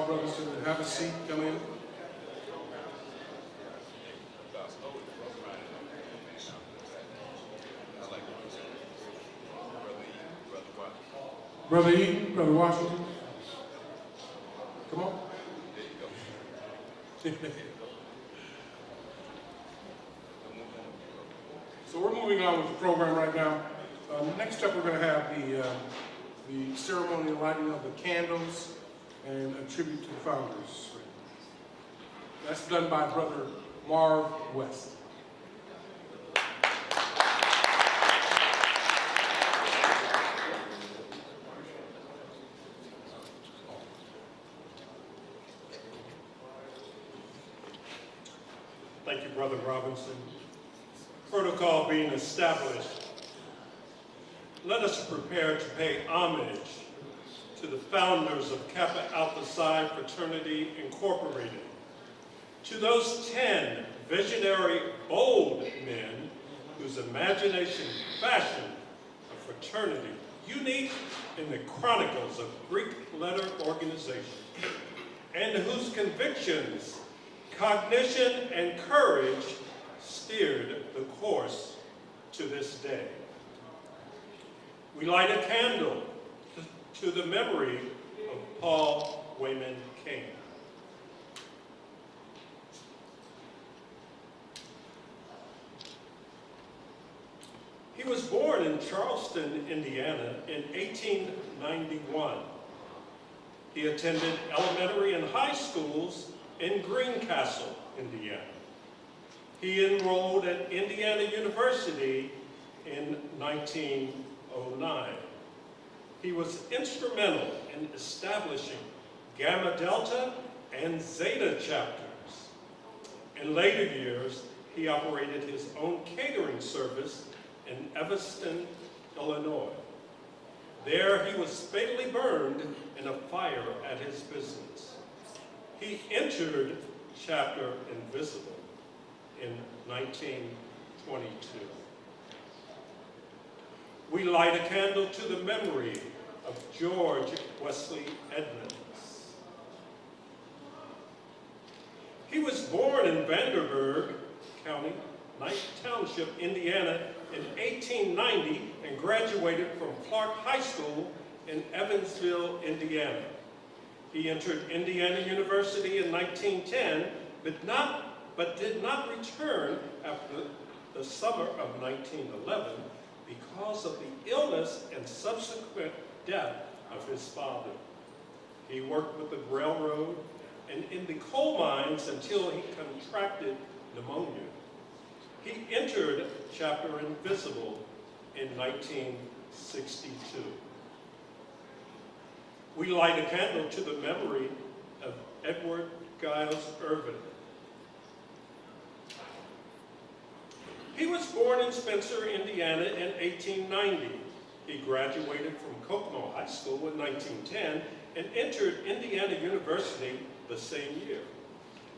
brothers to have a seat, come in. Brother Eaton, Brother Washington, come on. So we're moving on with the program right now. Next up, we're going to have the ceremonial lighting of the candles and a tribute to the founders. That's done by Brother Marv West. Thank you, Brother Robinson. Protocol being established, let us prepare to pay homage to the founders of Kappa Alpha Psi Fraternity Incorporated, to those 10 visionary, bold men whose imagination fashioned a fraternity unique in the chronicles of Greek letter organization, and whose convictions, cognition, and courage steered the course to this day. We light a candle to the memory of Paul Wayman King. He was born in Charleston, Indiana in 1891. He attended elementary and high schools in Greencastle, Indiana. He enrolled at Indiana University in 1909. He was instrumental in establishing Gamma Delta and Zeta chapters. In later years, he operated his own catering service in Evanston, Illinois. There, he was fatally burned in a fire at his business. He entered Chapter Invisible in 1922. We light a candle to the memory of George Wesley Edmonds. He was born in Vanderburgh County, Knight Township, Indiana in 1890 and graduated from Clark High School in Evansville, Indiana. He entered Indiana University in 1910, but did not return after the summer of 1911 because of the illness and subsequent death of his father. He worked with the railroad and in the coal mines until he contracted pneumonia. He entered Chapter Invisible in 1962. We light a candle to the memory of Edward Giles Irvin. He was born in Spencer, Indiana in 1890. He graduated from Kokomo High School in 1910 and entered Indiana University the same year.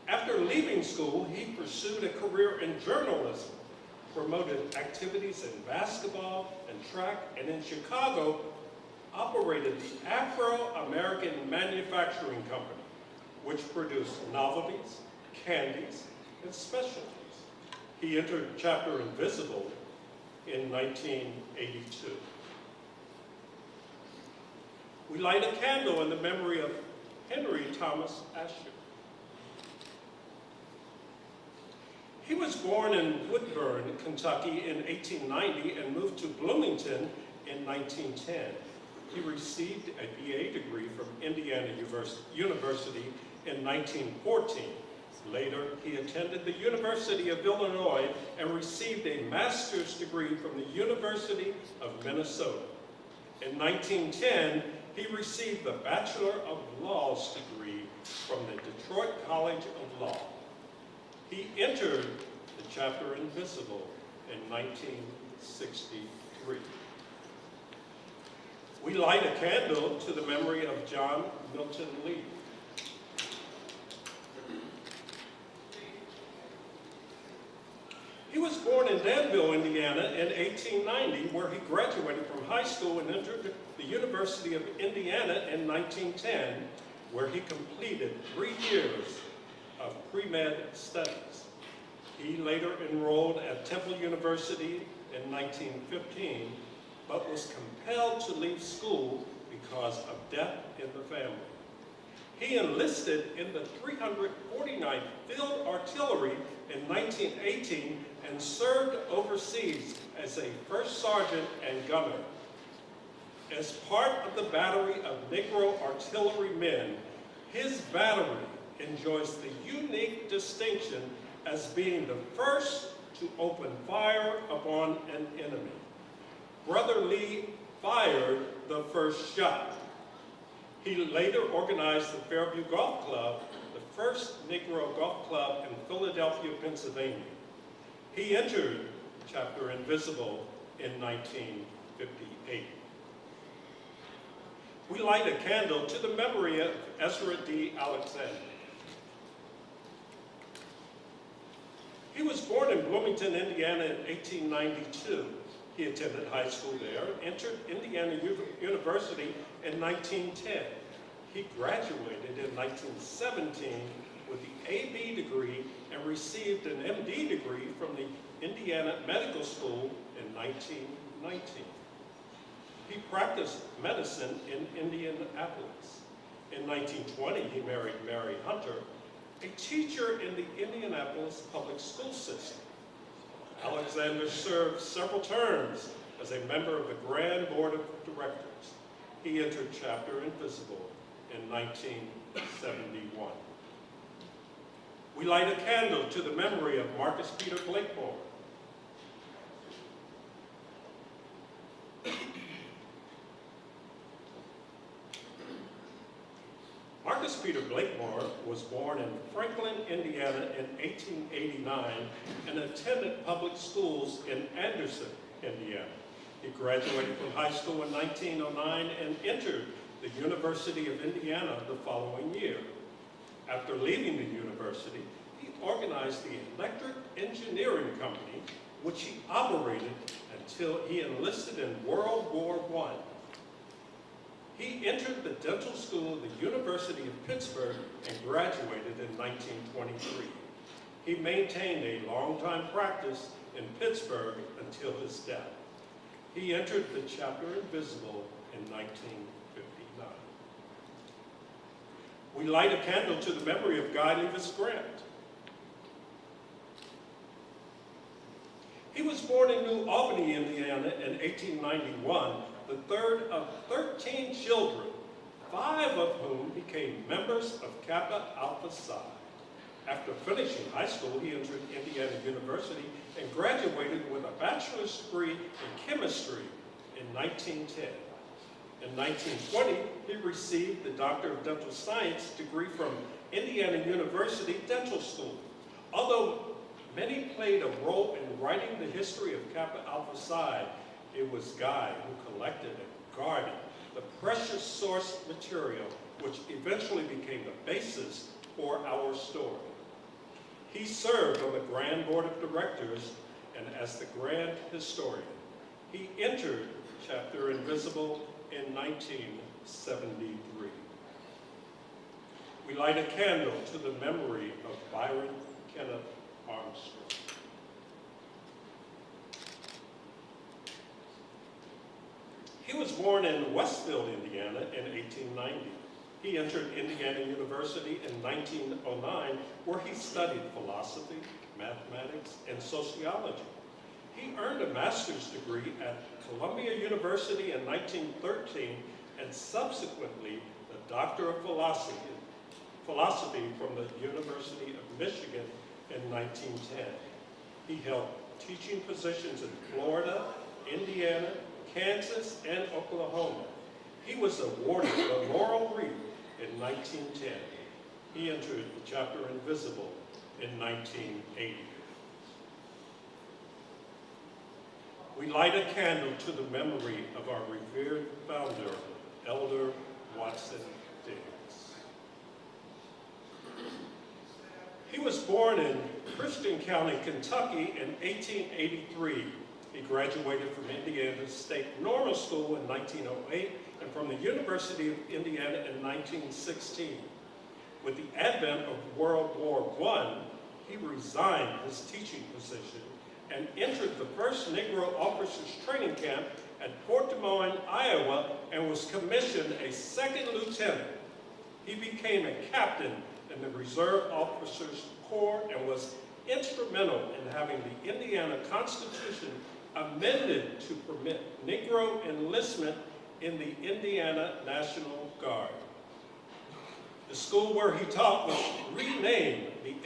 After leaving school, he pursued a career in journalism, promoted activities in basketball and track, and in Chicago, operated the Afro-American Manufacturing Company, which produced novelties, candies, and specialties. He entered Chapter Invisible in 1982. We light a candle in the memory of Henry Thomas Asher. He was born in Woodburn, Kentucky in 1890 and moved to Bloomington in 1910. He received a BA degree from Indiana University in 1914. Later, he attended the University of Illinois and received a master's degree from the University of Minnesota. In 1910, he received the Bachelor of Laws degree from the Detroit College of Law. He entered the Chapter Invisible in 1963. We light a candle to the memory of John Milton Lee. He was born in Danville, Indiana in 1890, where he graduated from high school and entered the University of Indiana in 1910. where he completed 3 years of pre-med studies. He later enrolled at Temple University in 1915, but was compelled to leave school because of death in the family. He enlisted in the 349th Field Artillery in 1918 and served overseas as a first sergeant and gunner. As part of the battery of Negro artillery men, his battery enjoys the unique distinction as being the first to open fire upon an enemy. Brother Lee fired the first shot. He later organized the Fairview Golf Club, the first Negro golf club in Philadelphia, Pennsylvania. He entered Chapter Invisible in 1958. We light a candle to the memory of Ezra D. Alexander. He was born in Bloomington, Indiana in 1892. He attended high school there and entered Indiana University in 1910. He graduated in 1917 with the AB degree and received an MD degree from the Indiana Medical School in 1919. He practiced medicine in Indianapolis. In 1920, he married Mary Hunter, a teacher in the Indianapolis public school system. Alexander served several terms as a member of the Grand Board of Directors. He entered Chapter Invisible in 1971. We light a candle to the memory of Marcus Peter Blakemore. Marcus Peter Blakemore was born in Franklin, Indiana in 1889 and attended public schools in Anderson, Indiana. He graduated from high school in 1909 and entered the University of Indiana the following year. After leaving the university, he organized the Electric Engineering Company, which he operated until he enlisted in World War I. He entered the dental school of the University of Pittsburgh and graduated in 1923. He maintained a long-time practice in Pittsburgh until his death. He entered the Chapter Invisible in 1959. We light a candle to the memory of Guy Levis Grant. He was born in New Albany, Indiana in 1891, the third of 13 children, 5 of whom became members of Kappa Alpha Psi. After finishing high school, he entered Indiana University and graduated with a bachelor's degree in chemistry in 1910. In 1920, he received the Doctor of Dental Science degree from Indiana University Dental School. Although many played a role in writing the history of Kappa Alpha Psi, it was Guy who collected and guarded the precious source material which eventually became the basis for our story. He served on the Grand Board of Directors and as the Grand Historian. He entered Chapter Invisible in 1973. We light a candle to the memory of Byron Kenneth Armstrong. He was born in Westfield, Indiana in 1890. He entered Indiana University in 1909, where he studied philosophy, mathematics, and sociology. He earned a master's degree at Columbia University in 1913 and subsequently the Doctor of Philosophy from the University of Michigan in 1910. He held teaching positions in Florida, Indiana, Kansas, and Oklahoma. He was awarded the Laurel Wreath in 1910. He entered the Chapter Invisible in 1980. We light a candle to the memory of our revered founder, Elder Watson Davis. He was born in Christian County, Kentucky in 1883. He graduated from Indiana State Normal School in 1908 and and from the University of Indiana in 1916. With the advent of World War I, he resigned his teaching position and entered the first Negro officers training camp at Fort Des Moines, Iowa, and was commissioned a second lieutenant. He became a captain in the Reserve Officers Corps and was instrumental in having the Indiana Constitution amended to permit Negro enlistment in the Indiana National Guard. The school where he taught was renamed the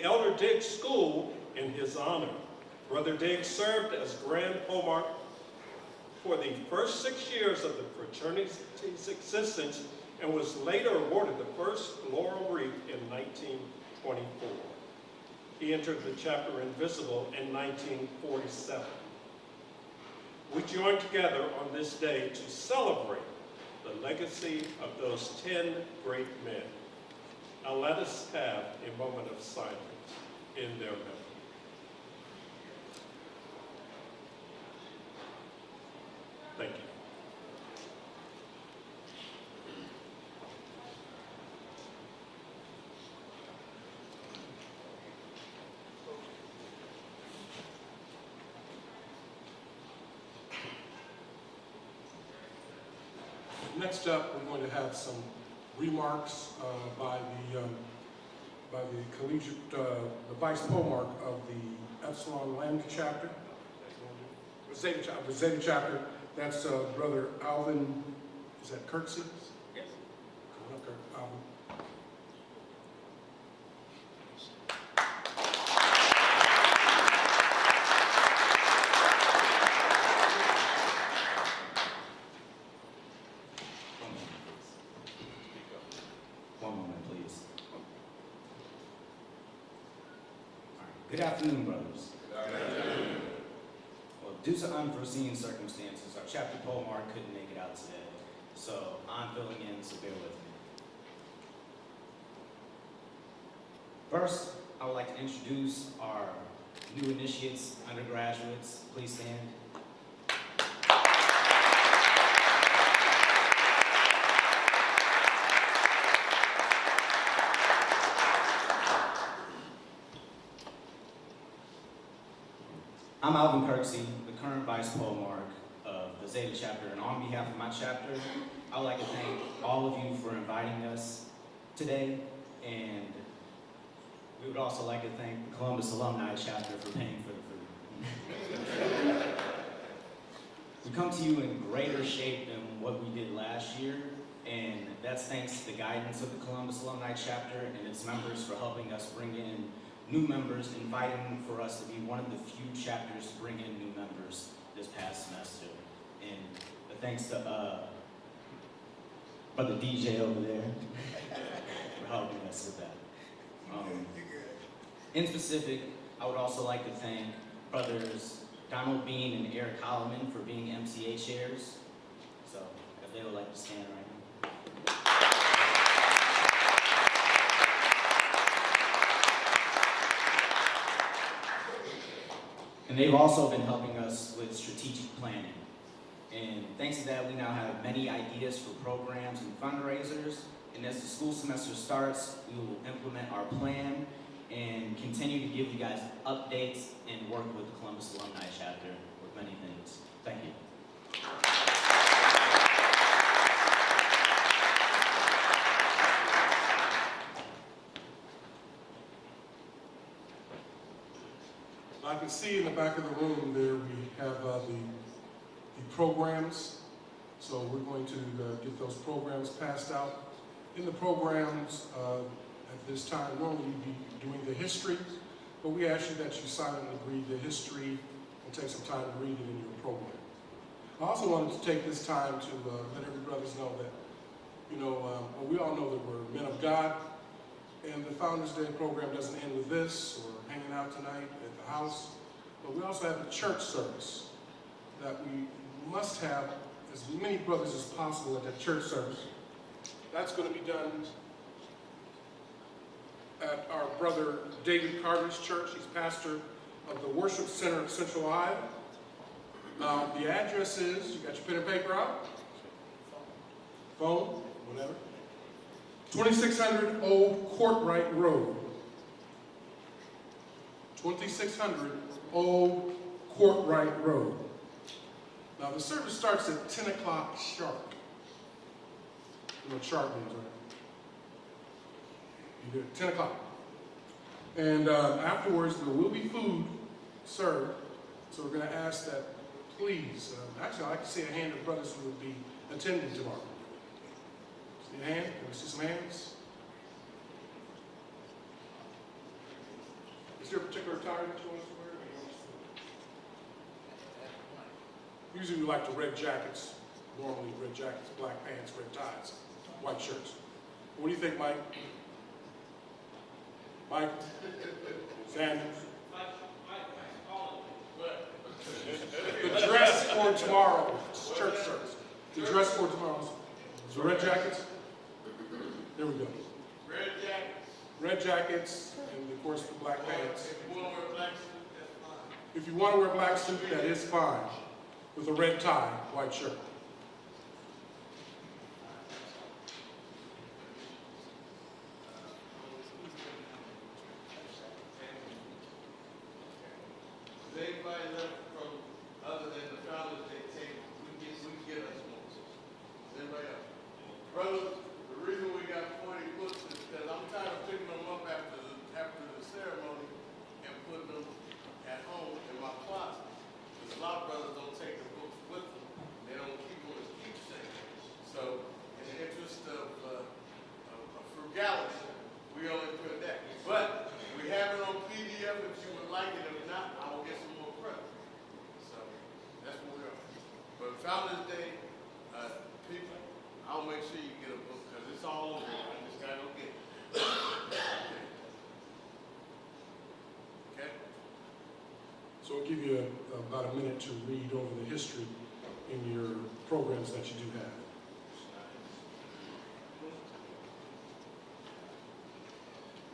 Elder Diggs School in his honor. Brother Diggs served as Grand Polemarch for the first 6 years of the fraternity's existence and was later awarded the first laurel wreath in 1924. He entered the chapter Invisible in 1947. We join together on this day to celebrate the legacy of those 10 great men. Now let us have a moment of silence in their memory. Thank you. Next up, we're going to have some remarks by the Collegiate, the Vice Polemarch of the Epsilon Lambda chapter, Zeta chapter. That's Brother Alvin. Is that Kirksey? Yes. Come on up, Alvin. Good afternoon, brothers. Well, due to unforeseen circumstances, our chapter Polemarch couldn't make it out today, so I'm filling in, so bear with me. First, I would like to introduce our new initiates, undergraduates. Please stand. I'm Alvin Kirksey, the current Vice Polemarch of the Zeta chapter, and on behalf of my chapter, I would like to thank all of you for inviting us today, and we would also like to thank the Columbus Alumni chapter for paying for the food. We come to you in greater shape than what we did last year, and that's thanks to the guidance of the Columbus Alumni chapter and its members for helping us bring in new members and fighting for us to be one of the few chapters to bring in new members this past semester. And thanks to Brother DJ over there for helping us with that. In specific, I would also like to thank Brothers Donald Bean and Eric Holloman for being MCA chairs. So if they would like to stand right now. And they've also been helping us with strategic planning. And thanks to that, we now have many ideas for programs and fundraisers. And as the school semester starts, we will implement our plan and continue to give you guys updates and work with the Columbus Alumni chapter with many things. Thank you. I can see in the back of the room there we have the programs. So we're going to get those programs passed out. In the programs, at this time, normally we'd be doing the history, but we ask you that you silently read the history and take some time to read it in your program. I also wanted to take this time to let every brothers know that, we all know that we're men of God, and the Founders Day program doesn't end with this or hanging out tonight at the house, but we also have a church service that we must have as many brothers as possible at that church service. That's going to be done at our brother David Carter's church. He's pastor of the Worship Center of Central Ohio. The address is, you got your pen and paper out? phone, whatever. 2600 Old Courtright Road. 2600 Old Courtright Road. Now the service starts at 10 o'clock sharp. You know what sharp means, right? You do it 10 o'clock. And afterwards there will be food served. So we're going to ask that, please, actually I'd like to see a hand of brothers who will be attending tomorrow. See a hand? Can we see some hands? Is there a particular attire that you want us to wear? Usually we like the red jackets. Normally red jackets, black pants, red ties, white shirts. What do you think, Mike? Mike? Sanders? The dress for tomorrow, church service. The dress for tomorrow is the red jackets. There we go. Red jackets. Red jackets, and of course the black pants. If you want to wear a black suit, that's fine. If you want to wear a black suit, that is fine. With a red tie, white shirt. If anybody left from other than the founders, they take, we can get us more. Does anybody else? Brothers, the reason we got 40 books is because I'm tired of picking them up after the ceremony and putting them at home in my closet. Because a lot of brothers don't take the books with them. They don't keep them as keepsakes. So, in the interest of frugality, we only put that. But we have it on PDF if you would like it. If not, I will get some more credit. So, that's what we're on. But Founders Day, people, I'll make sure you get a book because it's all over. I just got to go get it. Okay? So I'll give you about a minute to read over the history in your programs that you do have.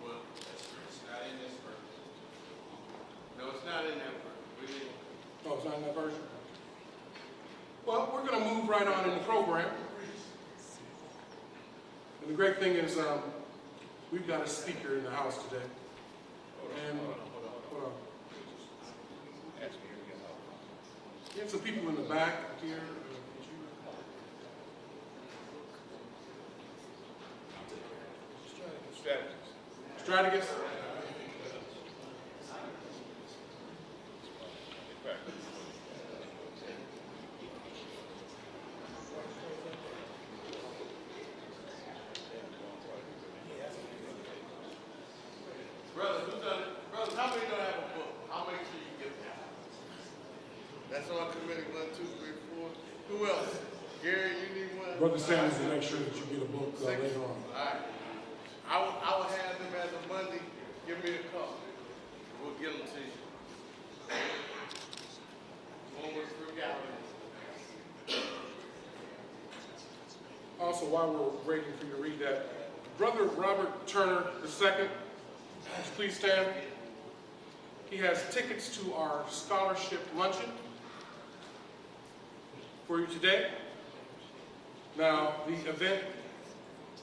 Well, it's not in this version. No, it's not in that version. We didn't. Oh, it's not in that version? Well, we're going to move right on in the program. And the great thing is we've got a speaker in the house today. And, hold on. We have some people in the back here. Strategist. Brothers, who done it? Brothers, how many don't have a book? I'll make sure you get that. That's on committee 1, 2, 3, 4. Who else? Gary, you need one? Brother Sanders will make sure that you get a book 6. later on. All right. I will have them as a Monday. Give me a call. We'll get them to you. One with frugality. Also, while we're waiting for you to read that, Brother Robert Turner II, please stand. He has tickets to our scholarship luncheon for you today. Now, the event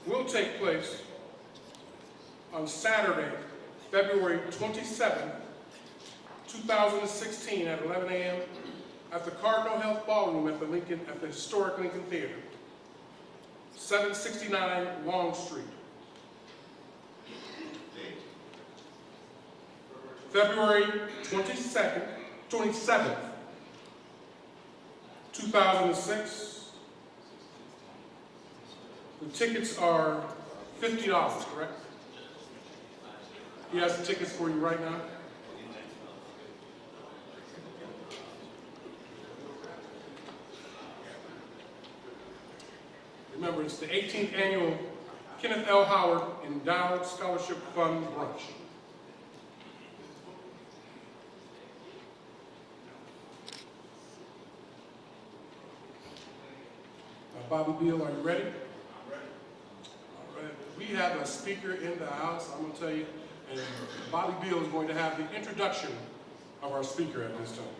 will take place on Saturday, February 27th, 2016 at 11 a.m. at the Cardinal Health Ballroom at the historic Lincoln Theater, 769 Long Street. February 27th, 2006. The tickets are $50, correct? He has the tickets for you right now. Remember, it's the 18th annual Kenneth L. Howard Endowed Scholarship Fund Brunch. Bobby Beal, are you ready? I'm ready. All right. We have a speaker in the house, I'm going to tell you, and Bobby Beal is going to have the introduction of our speaker at this time.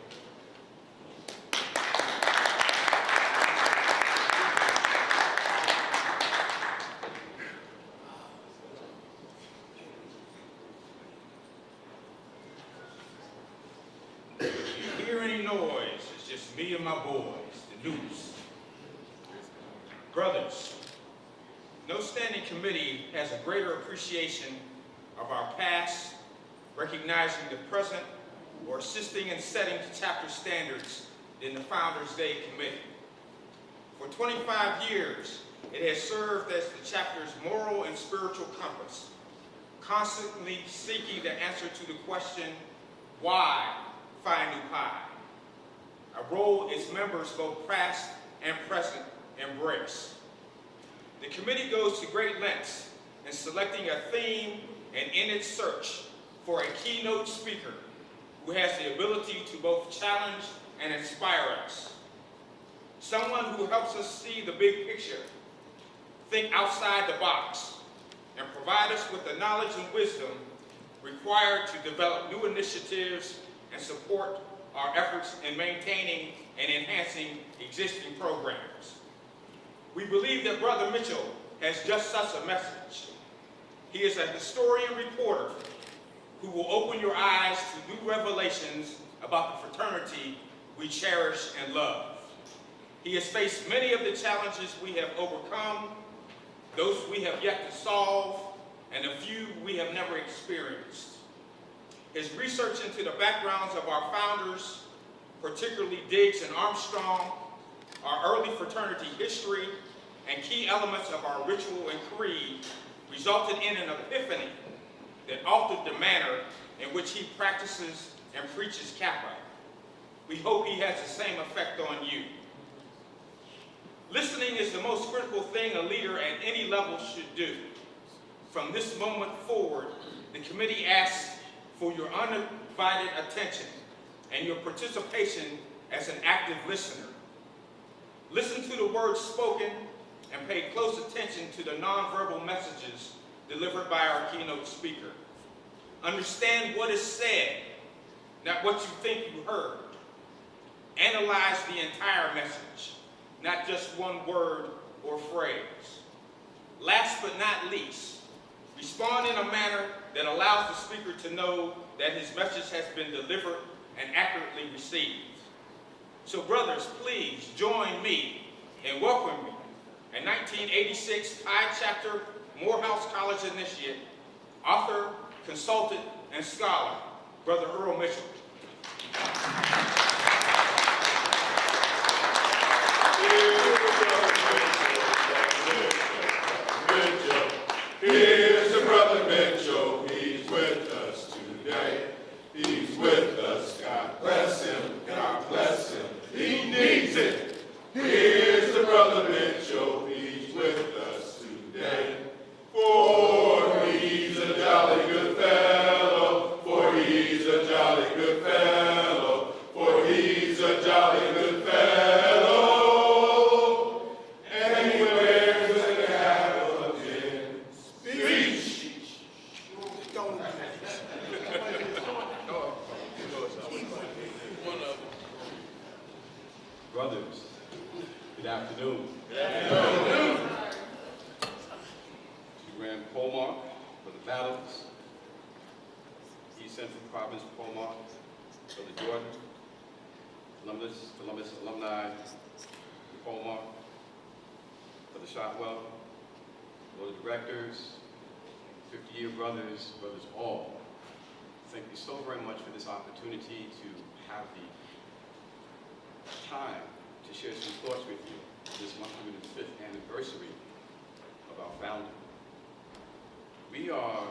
me and my boys, the News. Brothers, no standing committee has a greater appreciation of our past, recognizing the present, or assisting in setting chapter standards than the Founders Day Committee. For 25 years, it has served as the chapter's moral and spiritual compass, constantly seeking the answer to the question, why Phi Nu Pi? A role its members, both past and present, embrace. The committee goes to great lengths in selecting a theme and in its search for a keynote speaker who has the ability to both challenge and inspire us. Someone who helps us see the big picture, think outside the box, and provide us with the knowledge and wisdom required to develop new initiatives and support our efforts in maintaining and enhancing existing programs. We believe that Brother Mitchell has just such a message. He is a historian reporter who will open your eyes to new revelations about the fraternity we cherish and love. He has faced many of the challenges we have overcome, those we have yet to solve, and a few we have never experienced. His research into the backgrounds of our founders, particularly Diggs and Armstrong, our early fraternity history, and key elements of our ritual and creed resulted in an epiphany that altered the manner in which he practices and preaches Kappa. We hope he has the same effect on you. Listening is the most critical thing a leader at any level should do. From this moment forward, the committee asks for your undivided attention and your participation as an active listener. Listen to the words spoken and pay close attention to the nonverbal messages delivered by our keynote speaker. Understand what is said, not what you think you heard. Analyze the entire message, not just one word or phrase. Last but not least, respond in a manner that allows the speaker to know that his message has been delivered and accurately received. So brothers, please join me in welcoming a 1986 Pi Chapter Morehouse College initiate, author, consultant, and scholar, Brother Earl Mitchell. Here's the Brother Mitchell, he's with us today. He's with us, God bless him, God bless him. He needs it. Here's the Brother Mitchell, he's with us today. For he's a jolly good fellow, for he's a jolly good fellow, for he's a jolly good fellow. And he wears the cap of tin speech. Brothers, good afternoon. To Grand Polmark for the battles, East Central Province Polmark for the Jordan, Columbus Alumni for Polmark for the Shotwell, Board of Directors, 50-year brothers all. Thank you so very much for this opportunity to have the time to share some thoughts with you this 105th anniversary of our founder. We are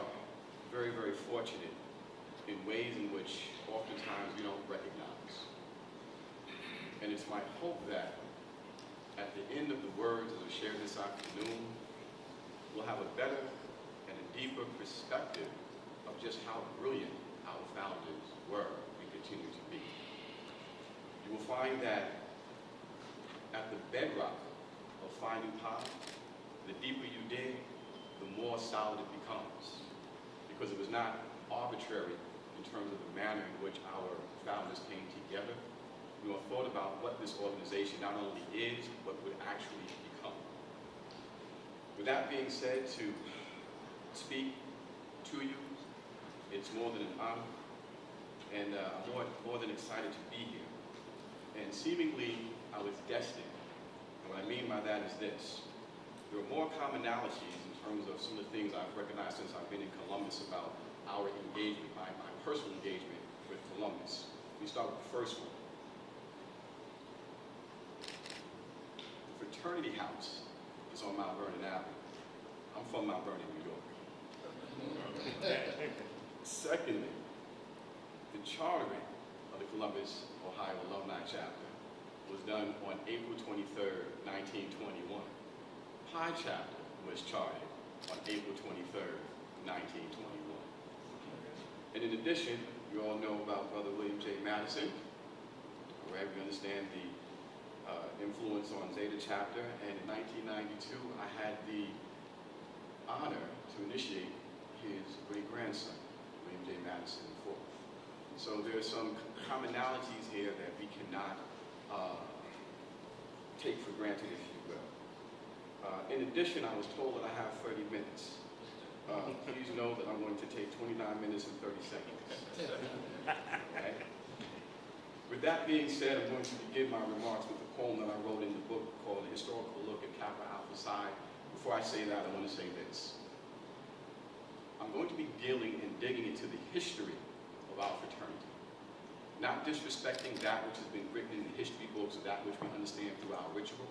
very, very fortunate in ways in which oftentimes we don't recognize. And it's my hope that at the end of the words that are shared this afternoon, we'll have a better and a deeper perspective of just how brilliant our founders were and continue to be. You will find that at the bedrock of Phi Nu Pi, the deeper you dig, the more solid it becomes. Because it was not arbitrary in terms of the manner in which our founders came together, nor thought about what this organization not only is, but would actually become. With that being said, to speak to you, it's more than an honor, and I'm more than excited to be here. And seemingly, I was destined. And what I mean by that is this. There are more commonalities in terms of some of the things I've recognized since I've been in Columbus about our engagement, my personal engagement with Columbus. We start with the first one. The fraternity house is on Mount Vernon Avenue. I'm from Mount Vernon, New York. Secondly, the chartering of the Columbus, Ohio Alumni Chapter was done on April 23rd, 1921. Pi Chapter was chartered on April 23rd, 1921. And in addition, you all know about Brother William J. Madison, where we understand the influence on Zeta Chapter, and in 1992, I had the honor to initiate his great-grandson, William J. Madison IV. So there are some commonalities here that we cannot take for granted, if you will. In addition, I was told that I have 30 minutes. Please know that I'm going to take 29 minutes and 30 seconds. Okay? With that being said, I'm going to begin my remarks with a poem that I wrote in the book called A Historical Look at Kappa Alpha Psi. Before I say that, I want to say this. I'm going to be dealing and digging into the history of our fraternity. Not disrespecting that which has been written in the history books of that which we understand through our ritual,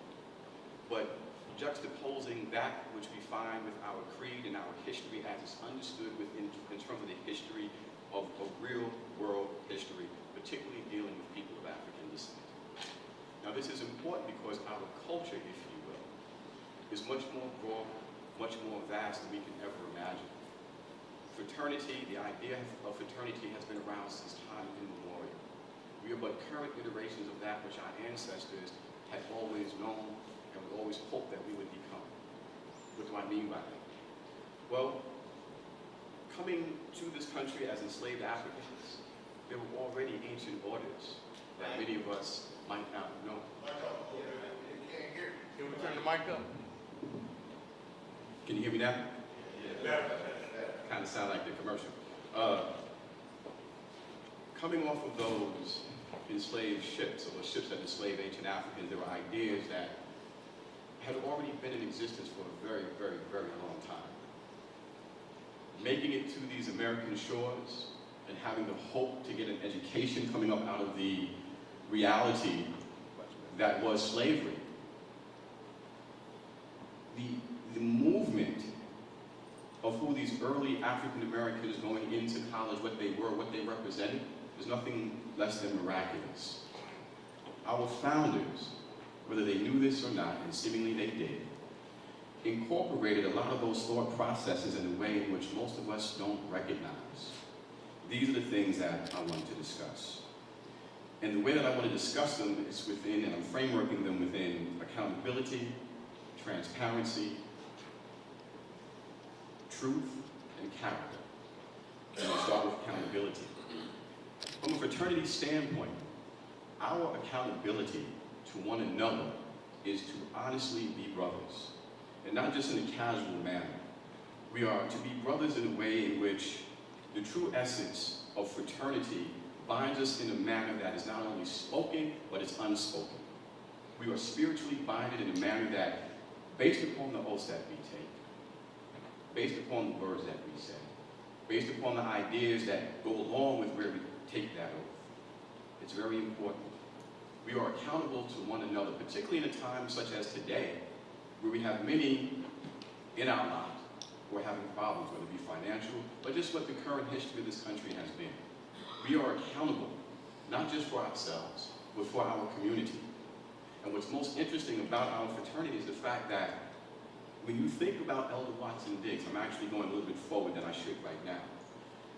but juxtaposing that which we find with our creed and our history as it's understood in terms of the history of real world history, particularly dealing with people of African descent. Now this is important because our culture, if you will, is much more broad, much more vast than we can ever imagine. Fraternity, the idea of fraternity has been around since time immemorial. We are but current iterations of that which our ancestors had always known and would always hope that we would become. What do I mean by that? Well, coming to this country as enslaved Africans, there were already ancient orders that many of us might not know. Can we turn the mic up? Can you hear me now? Yeah. Kind of sound like the commercial. Coming off of those enslaved ships, or ships that enslaved ancient Africans, there were ideas that had already been in existence for a very, very, very long time. Making it to these American shores and having the hope to get an education coming up out of the reality that was slavery. The movement of who these early African Americans going into college, what they were, what they represented, is nothing less than miraculous. Our founders, whether they knew this or not, and seemingly they did, incorporated a lot of those thought processes in a way in which most of us don't recognize. These are the things that I want to discuss. And the way that I want to discuss them is within, and I'm frameworking them within accountability, transparency, truth, and character. And we'll start with accountability. From a fraternity standpoint, our accountability to one another is to honestly be brothers, and not just in a casual manner. We are to be brothers in a way in which the true essence of fraternity binds us in a manner that is not only spoken, but it's unspoken. We are spiritually binded in a manner that, based upon the oaths that we take, based upon the words that we say, based upon the ideas that go along with where we take that oath, it's very important. We are accountable to one another, particularly in a time such as today, where we have many in our lives who are having problems, whether it be financial, or just what the current history of this country has been. We are accountable, not just for ourselves, but for our community. And what's most interesting about our fraternity is the fact that when you think about Elder Watson Diggs, I'm actually going a little bit forward than I should right now.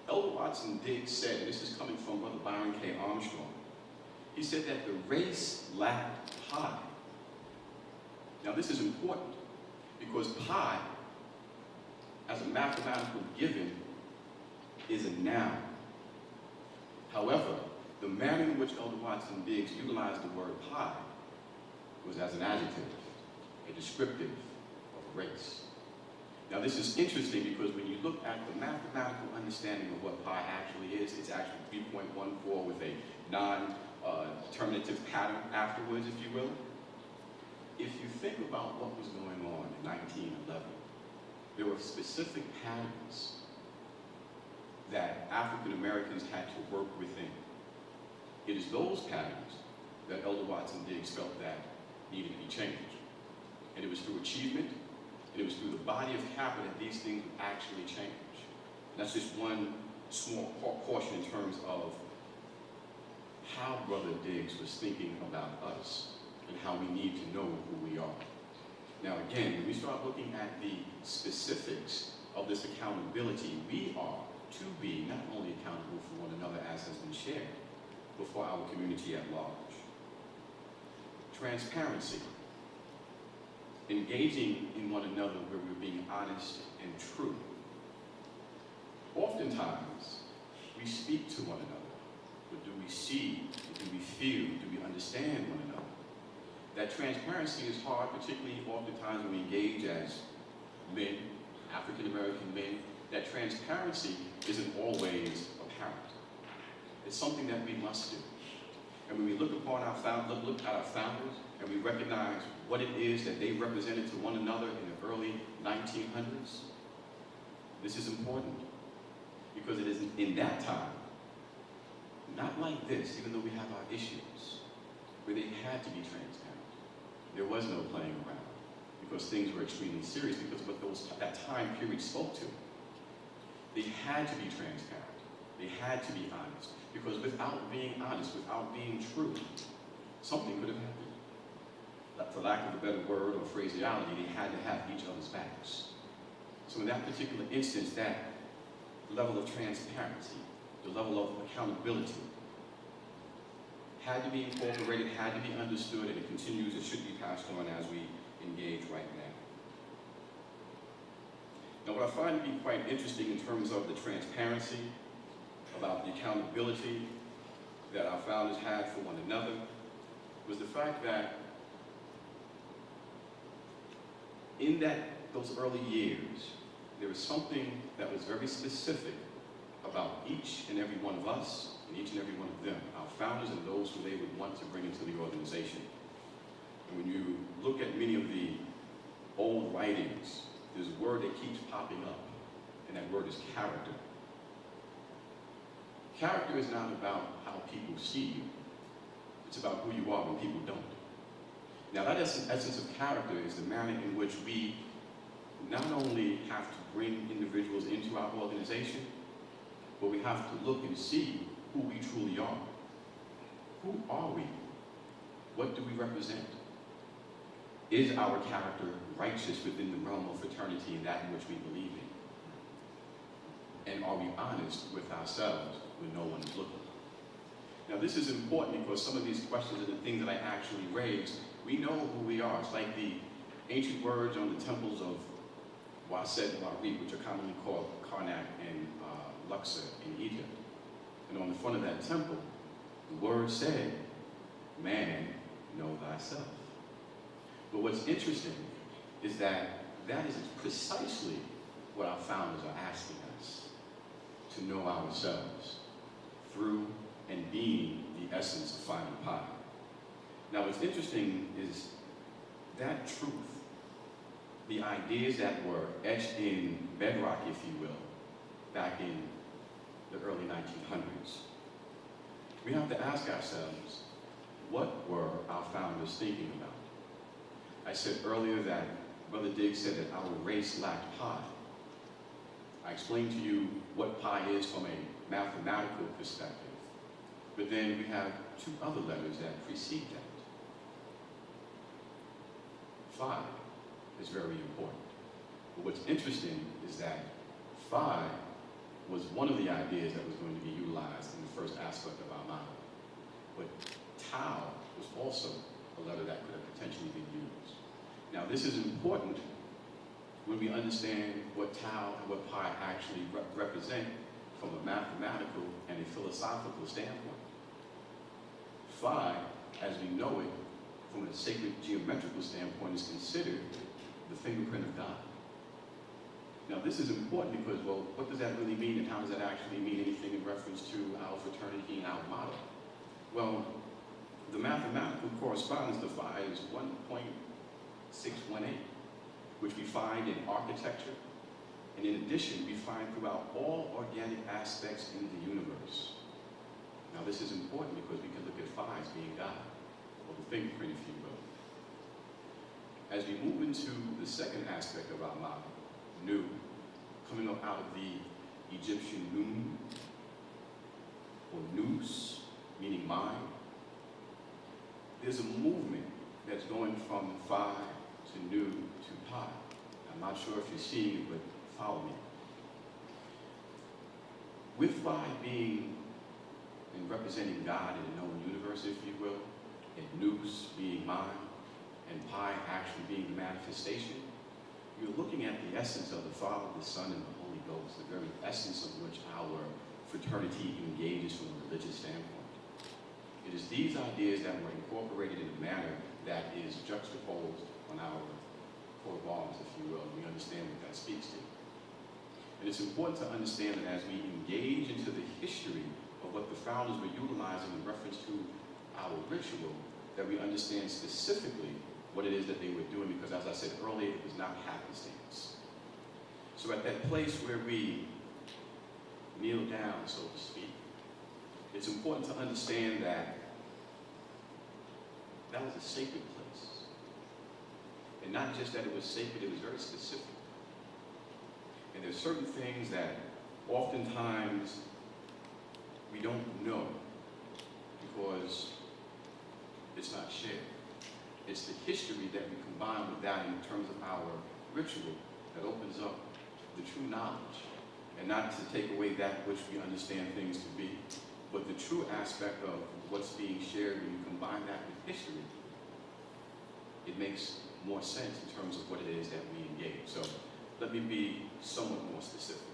Elder Watson Diggs said, and this is coming from Brother Byron K. Armstrong, he said that the race lacked pi. Now this is important because pi, as a mathematical given, is a noun. However, the manner in which Elder Watson Diggs utilized the word pi was as an adjective, a descriptive of a race. Now this is interesting because when you look at the mathematical understanding of what pi actually is, it's actually 3.14 with a determinative pattern afterwards, if you will. If you think about what was going on in 1911, there were specific patterns that African Americans had to work within. It is those patterns that Elder Watson Diggs felt that needed to be changed. And it was through achievement, and it was through the body of Kappa that these things would actually change. And that's just one small portion in terms of how Brother Diggs was thinking about us and how we need to know who we are. Now again, when we start looking at the specifics of this accountability, we are to be not only accountable for one another as has been shared, but for our community at large. Transparency. Engaging in one another where we're being honest and true. Oftentimes, we speak to one another, but do we see, do we feel, do we understand one another? That transparency is hard, particularly oftentimes when we engage as men, African American men, that transparency isn't always apparent. It's something that we must do. And when we look upon our look at our founders, and we recognize what it is that they represented to one another in the early 1900s, this is important. Because it is in that time, not like this, even though we have our issues, where they had to be transparent. There was no playing around, because things were extremely serious, because of what that time period spoke to. They had to be transparent. They had to be honest, because without being honest, without being true, something could have happened. For lack of a better word or phraseology, they had to have each other's backs. So in that particular instance, that level of transparency, the level of accountability, had to be incorporated, had to be understood, and it continues, it should be passed on as we engage right now. Now what I find to be quite interesting in terms of the transparency, about the accountability that our founders had for one another, was the fact that in those early years, there was something that was very specific about each and every one of us and each and every one of them, our founders and those who they would want to bring into the organization. And when you look at many of the old writings, there's a word that keeps popping up, and that word is character. Character is not about how people see you. It's about who you are when people don't. Now that essence of character is the manner in which we not only have to bring individuals into our organization, but we have to look and see who we truly are. Who are we? What do we represent? Is our character righteous within the realm of fraternity and that in which we believe in? And are we honest with ourselves when no one is looking? Now this is important because some of these questions are the things that I actually raised. We know who we are. It's like the ancient words on the temples of Waset and Warit, which are commonly called Karnak and Luxor in Egypt. And on the front of that temple, the word said, "Man, know thyself." But what's interesting is that is precisely what our founders are asking us, to know ourselves through and being the essence of finding pi. Now what's interesting is that truth, the ideas that were etched in bedrock, if you will, back in the early 1900s. We have to ask ourselves, what were our founders thinking about? I said earlier that Brother Diggs said that our race lacked pi. I explained to you what pi is from a mathematical perspective, but then we have two other letters that precede that. Phi is very important. But what's interesting is that phi was one of the ideas that was going to be utilized in the first aspect of our model. But tau was also a letter that could have potentially been used. Now this is important when we understand what tau and what pi actually represent from a mathematical and a philosophical standpoint. Phi, as we know it, from a sacred geometrical standpoint, is considered the fingerprint of God. Now this is important because, well, what does that really mean, and how does that actually mean anything in reference to our fraternity and our model? Well, The mathematical correspondence to phi is 1.618, which we find in architecture, and in addition, we find throughout all organic aspects in the universe. Now this is important because we can look at phi as being God, or the fingerprint, if you will. As we move into the second aspect of our model, Nu, coming up out of the Egyptian Nun, or Nous, meaning mind, there's a movement that's going from phi to Nu to pi. I'm not sure if you're seeing it, but follow me. With phi being and representing God in the known universe, if you will, and Nous being mind, and pi actually being the manifestation, you're looking at the essence of the Father, the Son, and the Holy Ghost, the very essence of which our fraternity engages from a religious standpoint. It is these ideas that were incorporated in a manner that is juxtaposed on our coat of arms, if you will, and we understand what that speaks to. And it's important to understand that as we engage into the history of what the founders were utilizing in reference to our ritual, that we understand specifically what it is that they were doing, because as I said earlier, it was not happenstance. So at that place where we kneel down, so to speak, it's important to understand that that was a sacred place. And not just that it was sacred, it was very specific. And there's certain things that oftentimes we don't know because it's not shared. It's the history that we combine with that in terms of our ritual that opens up the true knowledge. And not to take away that which we understand things to be, but the true aspect of what's being shared when you combine that with history, it makes more sense in terms of what it is that we engage. So let me be somewhat more specific.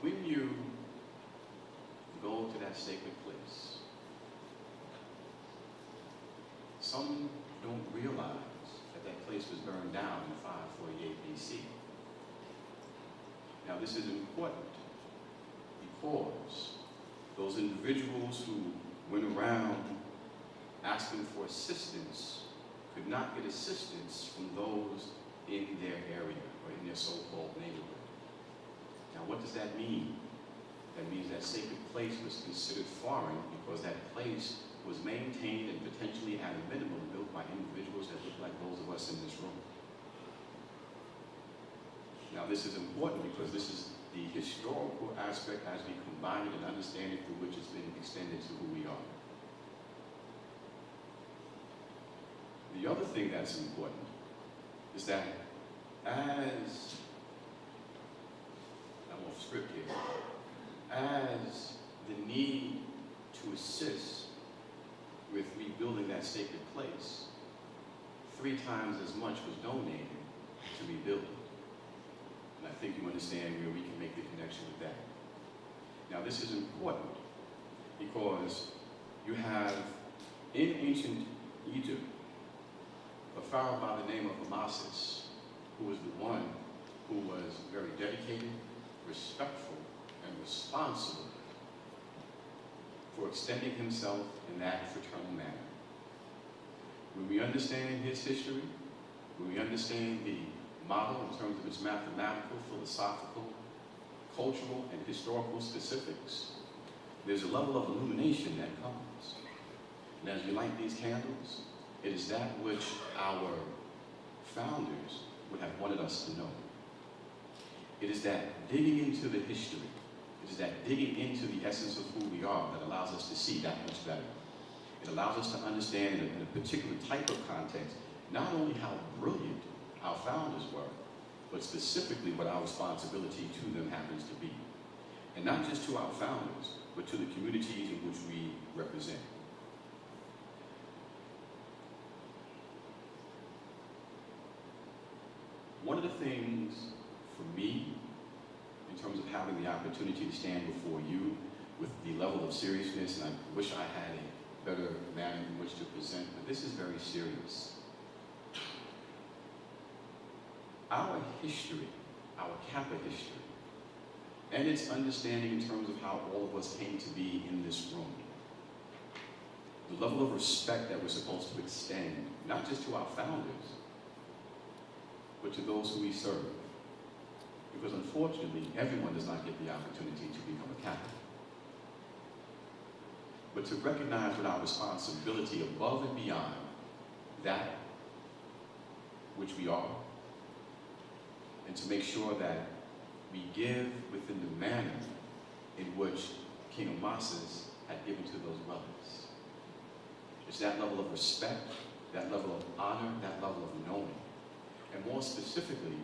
When you go to that sacred place, some don't realize that that place was burned down in 548 BC. Now this is important because those individuals who went around asking for assistance could not get assistance from those in their area or in their so-called neighborhood. Now what does that mean? That means that sacred place was considered foreign because that place was maintained and potentially at a minimum built by individuals that look like those of us in this room. Now this is important because this is the historical aspect as we combine it and understand it through which it's been extended to who we are. The other thing that's important is that as, I'm off script here, as the need to assist with rebuilding that sacred place, 3 times as much was donated to rebuild it. And I think you understand where we can make the connection with that. Now this is important because you have in ancient Egypt a pharaoh by the name of Amasis, who was the one who was very dedicated, respectful, and responsible for extending himself in that fraternal manner. When we understand his history, when we understand the model in terms of its mathematical, philosophical, cultural, and historical specifics, there's a level of illumination that comes. And as we light these candles, it is that which our founders would have wanted us to know. It is that digging into the history, it is that digging into the essence of who we are that allows us to see that much better. It allows us to understand in a particular type of context, not only how brilliant our founders were, but specifically what our responsibility to them happens to be. And not just to our founders, but to the communities in which we represent. One of the things for me, in terms of having the opportunity to stand before you with the level of seriousness, and I wish I had a better manner in which to present, but this is very serious. Our history, our Kappa history, And it's understanding in terms of how all of us came to be in this room. The level of respect that we're supposed to extend, not just to our founders, but to those who we serve. Because unfortunately, everyone does not get the opportunity to become a Kappa. But to recognize what our responsibility above and beyond that which we are, and to make sure that we give within the manner in which King Amasis had given to those brothers. It's that level of respect, that level of honor, that level of knowing. And more specifically,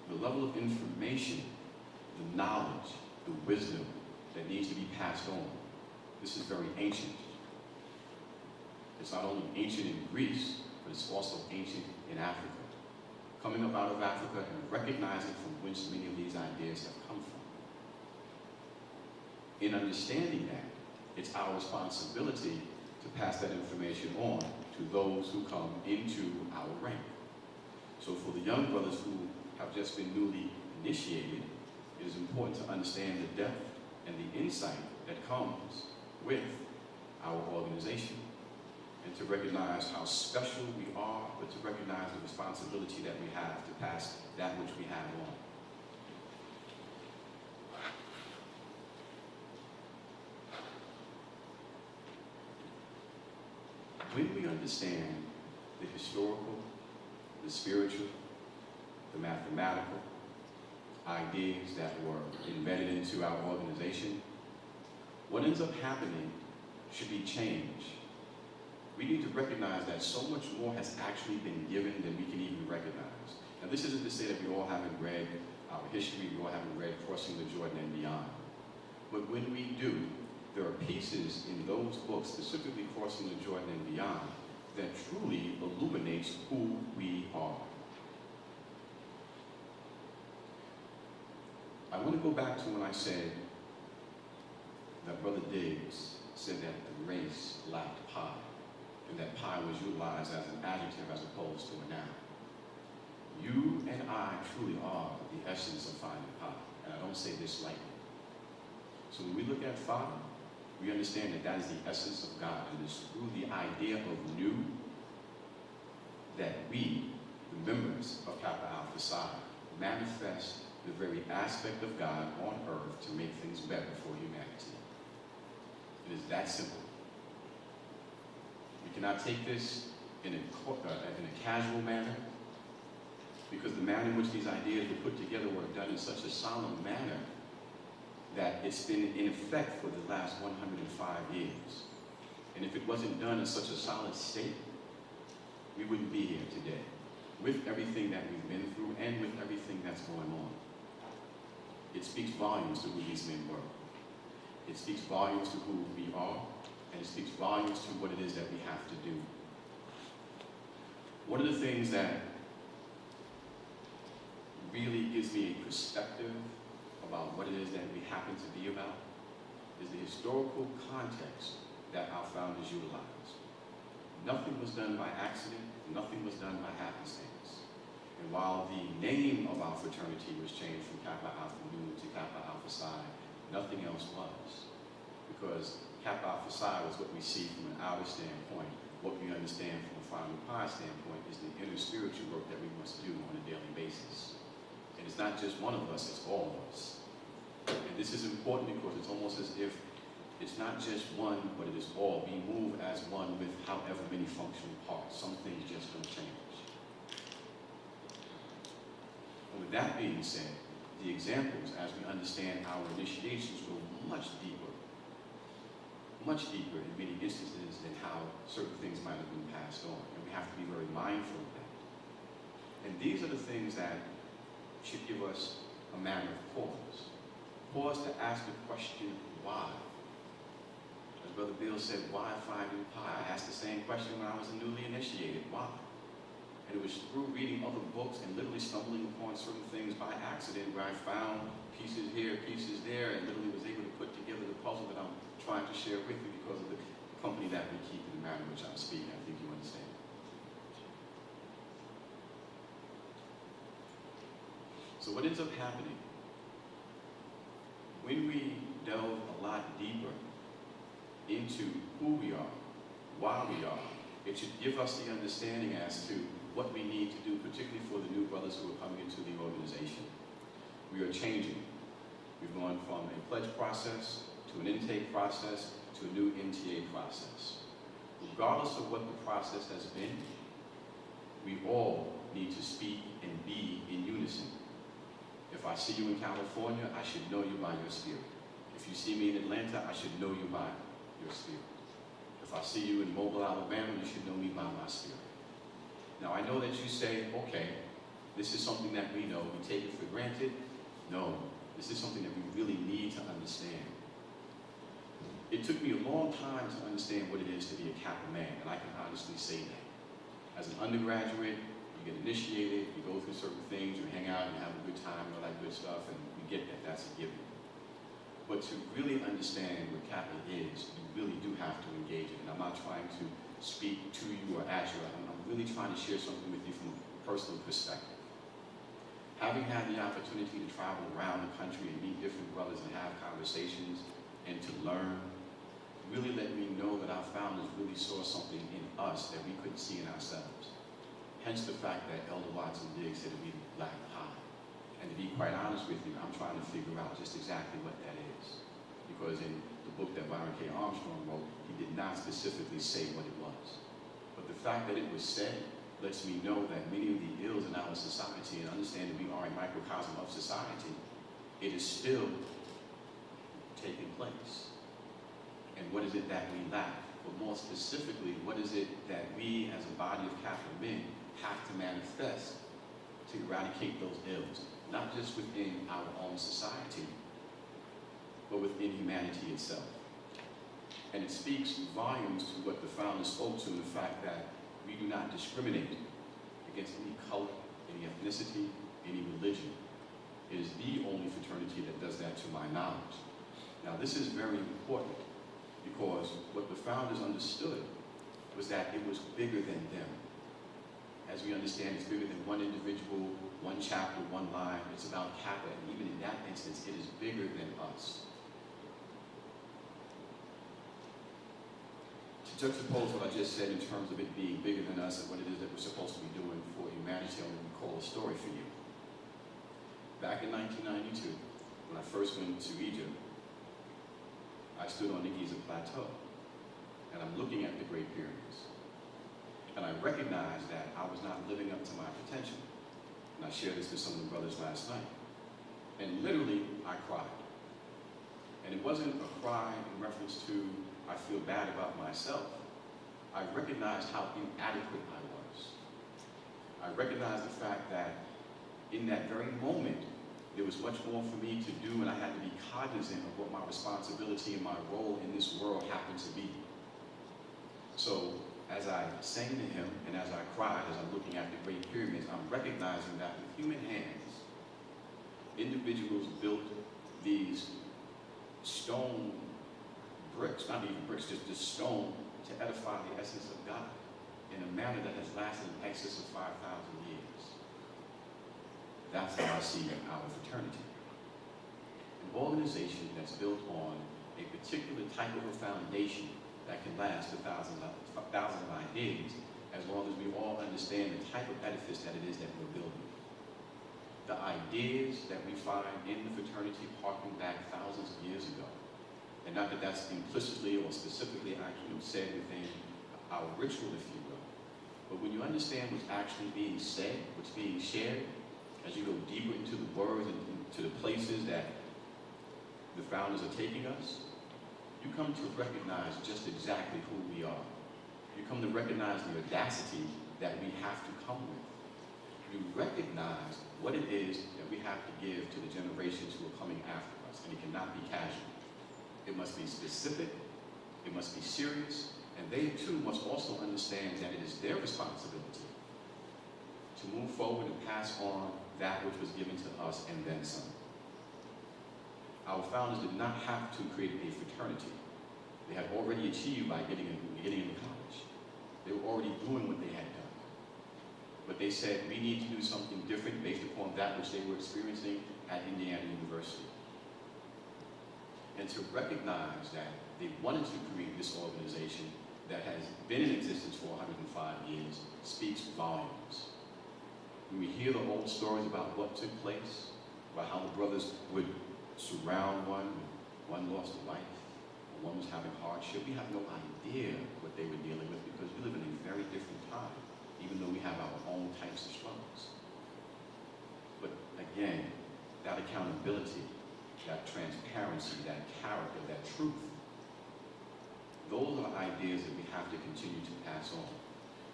the level of information, the knowledge, the wisdom that needs to be passed on. This is very ancient. It's not only ancient in Greece, but it's also ancient in Africa. Coming up out of Africa and recognizing from whence many of these ideas have come from. In understanding that, it's our responsibility to pass that information on to those who come into our rank. So for the young brothers who have just been newly initiated, it is important to understand the depth and the insight that comes with our organization, and to recognize how special we are, but to recognize the responsibility that we have to pass that which we have on. When we understand the historical, the spiritual, the mathematical ideas that were embedded into our organization, what ends up happening should be change. We need to recognize that so much more has actually been given than we can even recognize. Now, this isn't to say that we all haven't read our history, we all haven't read Crossing the Jordan and Beyond. But when we do, there are pieces in those books, specifically Crossing the Jordan and Beyond, that truly illuminates who we are. I want to go back to when I said that Brother Diggs said that the race lacked pie, and that pie was utilized as an adjective as opposed to a noun. You and I truly are the essence of finding pie, and I don't say this lightly. So when we look at Father, we understand that that is the essence of God, and it's through the idea of new that we, the members of Kappa Alpha Psi, manifest the very aspect of God on earth to make things better for humanity. It is that simple. We cannot take this in a casual manner, because the manner in which these ideas were put together were done in such a solemn manner that it's been in effect for the last 105 years. And if it wasn't done in such a solid state, we wouldn't be here today, with everything that we've been through and with everything that's going on. It speaks volumes to who these men were. It speaks volumes to who we are, and it speaks volumes to what it is that we have to do. One of the things that really gives me a perspective about what it is that we happen to be about is the historical context that our founders utilized. Nothing was done by accident, nothing was done by happenstance. And while the name of our fraternity was changed from Kappa Alpha Nu to Kappa Alpha Psi, nothing else was. Because Kappa Alpha Psi was what we see from an outer standpoint. What we understand from a final pi standpoint is the inner spiritual work that we must do on a daily basis. And it's not just one of us, it's all of us. And this is important because it's almost as if it's not just one, but it is all. We move as one with however many functional parts. Some things just don't change. And with that being said, the examples, as we understand our initiations, go much deeper in many instances than how certain things might have been passed on. And we have to be very mindful of that. And these are the things that should give us a manner of pause. Pause to ask the question, why? As Brother Bill said, why finding pi? I asked the same question when I was newly initiated, why? And it was through reading other books and literally stumbling upon certain things by accident where I found pieces here, pieces there, and literally was able to put together the puzzle that I'm trying to share with you because of the company that we keep in the manner in which I'm speaking. I think you understand. So what ends up happening when we delve a lot deeper into who we are, why we are, it should give us the understanding as to what we need to do, particularly for the new brothers who are coming into the organization. We are changing. We've gone from a pledge process to an intake process to a new NTA process. Regardless of what the process has been, we all need to speak and be in unison. If I see you in California, I should know you by your spirit. If you see me in Atlanta, I should know you by your spirit. If I see you in Mobile, Alabama, you should know me by my spirit. Now, I know that you say, okay, this is something that we know, we take it for granted. No, this is something that we really need to understand. It took me a long time to understand what it is to be a Kappa man, and I can honestly say that. As an undergraduate, you get initiated, you go through certain things, you hang out, you have a good time, and all that good stuff, and you get that, that's a given. But to really understand what Kappa is, you really do have to engage it. And I'm not trying to speak to you or at you, I'm really trying to share something with you from a personal perspective. Having had the opportunity to travel around the country and meet different brothers and have conversations and to learn, really let me know that our founders really saw something in us that we couldn't see in ourselves. Hence the fact that Elder Watson Diggs said that we lacked high. And to be quite honest with you, I'm trying to figure out just exactly what that is. Because in the book that Byron K. Armstrong wrote, he did not specifically say what it was. But the fact that it was said lets me know that many of the ills in our society, and understand that we are a microcosm of society, it is still taking place. And what is it that we lack? But more specifically, what is it that we as a body of Kappa men have to manifest to eradicate those ills? Not just within our own society, but within humanity itself. And it speaks volumes to what the founders spoke to, the fact that we do not discriminate against any color, any ethnicity, any religion. It is the only fraternity that does that to my knowledge. Now this is very important because what the founders understood was that it was bigger than them. As we understand, it's bigger than one individual, one chapter, one line. It's about Kappa, and even in that instance, it is bigger than us. To juxtapose what I just said in terms of it being bigger than us and what it is that we're supposed to be doing for humanity, I'm going to recall a story for you. Back in 1992, when I first went to Egypt, I stood on the Giza Plateau, and I'm looking at the Great Pyramids. And I recognized that I was not living up to my potential. And I shared this with some of the brothers last night. And literally, I cried. And it wasn't a cry in reference to, I feel bad about myself. I recognized how inadequate I was. I recognized the fact that in that very moment, there was much more for me to do, and I had to be cognizant of what my responsibility and my role in this world happened to be. So, as I sang to him, and as I cried, as I'm looking at the Great Pyramids, I'm recognizing that with human hands, individuals built these stone bricks, not even bricks, just stone to edify the essence of God in a manner that has lasted in excess of 5,000 years. That's how I see our fraternity. An organization that's built on a particular type of a foundation that can last 1,000 ideas, as long as we all understand the type of edifice that it is that we're building. The ideas that we find in the fraternity harking back thousands of years ago, and not that that's implicitly or specifically actually said within our ritual, if you will, but when you understand what's actually being said, what's being shared, as you go deeper into the words and into the places that the founders are taking us, you come to recognize just exactly who we are. You come to recognize the audacity that we have to come with. You recognize what it is that we have to give to the generations who are coming after us, and it cannot be casual. It must be specific, it must be serious, and they too must also understand that it is their responsibility to move forward and pass on that which was given to us and then some. Our founders did not have to create a fraternity. They had already achieved by getting into college. They were already doing what they had done. But they said, we need to do something different based upon that which they were experiencing at Indiana University. and to recognize that they wanted to create this organization that has been in existence for 105 years speaks volumes. When we hear the old stories about what took place, about how the brothers would surround one lost a wife, or one was having hardship, we have no idea what they were dealing with because we live in a very different time, even though we have our own types of struggles. But again, that accountability, that transparency, that character, that truth, those are ideas that we have to continue to pass on.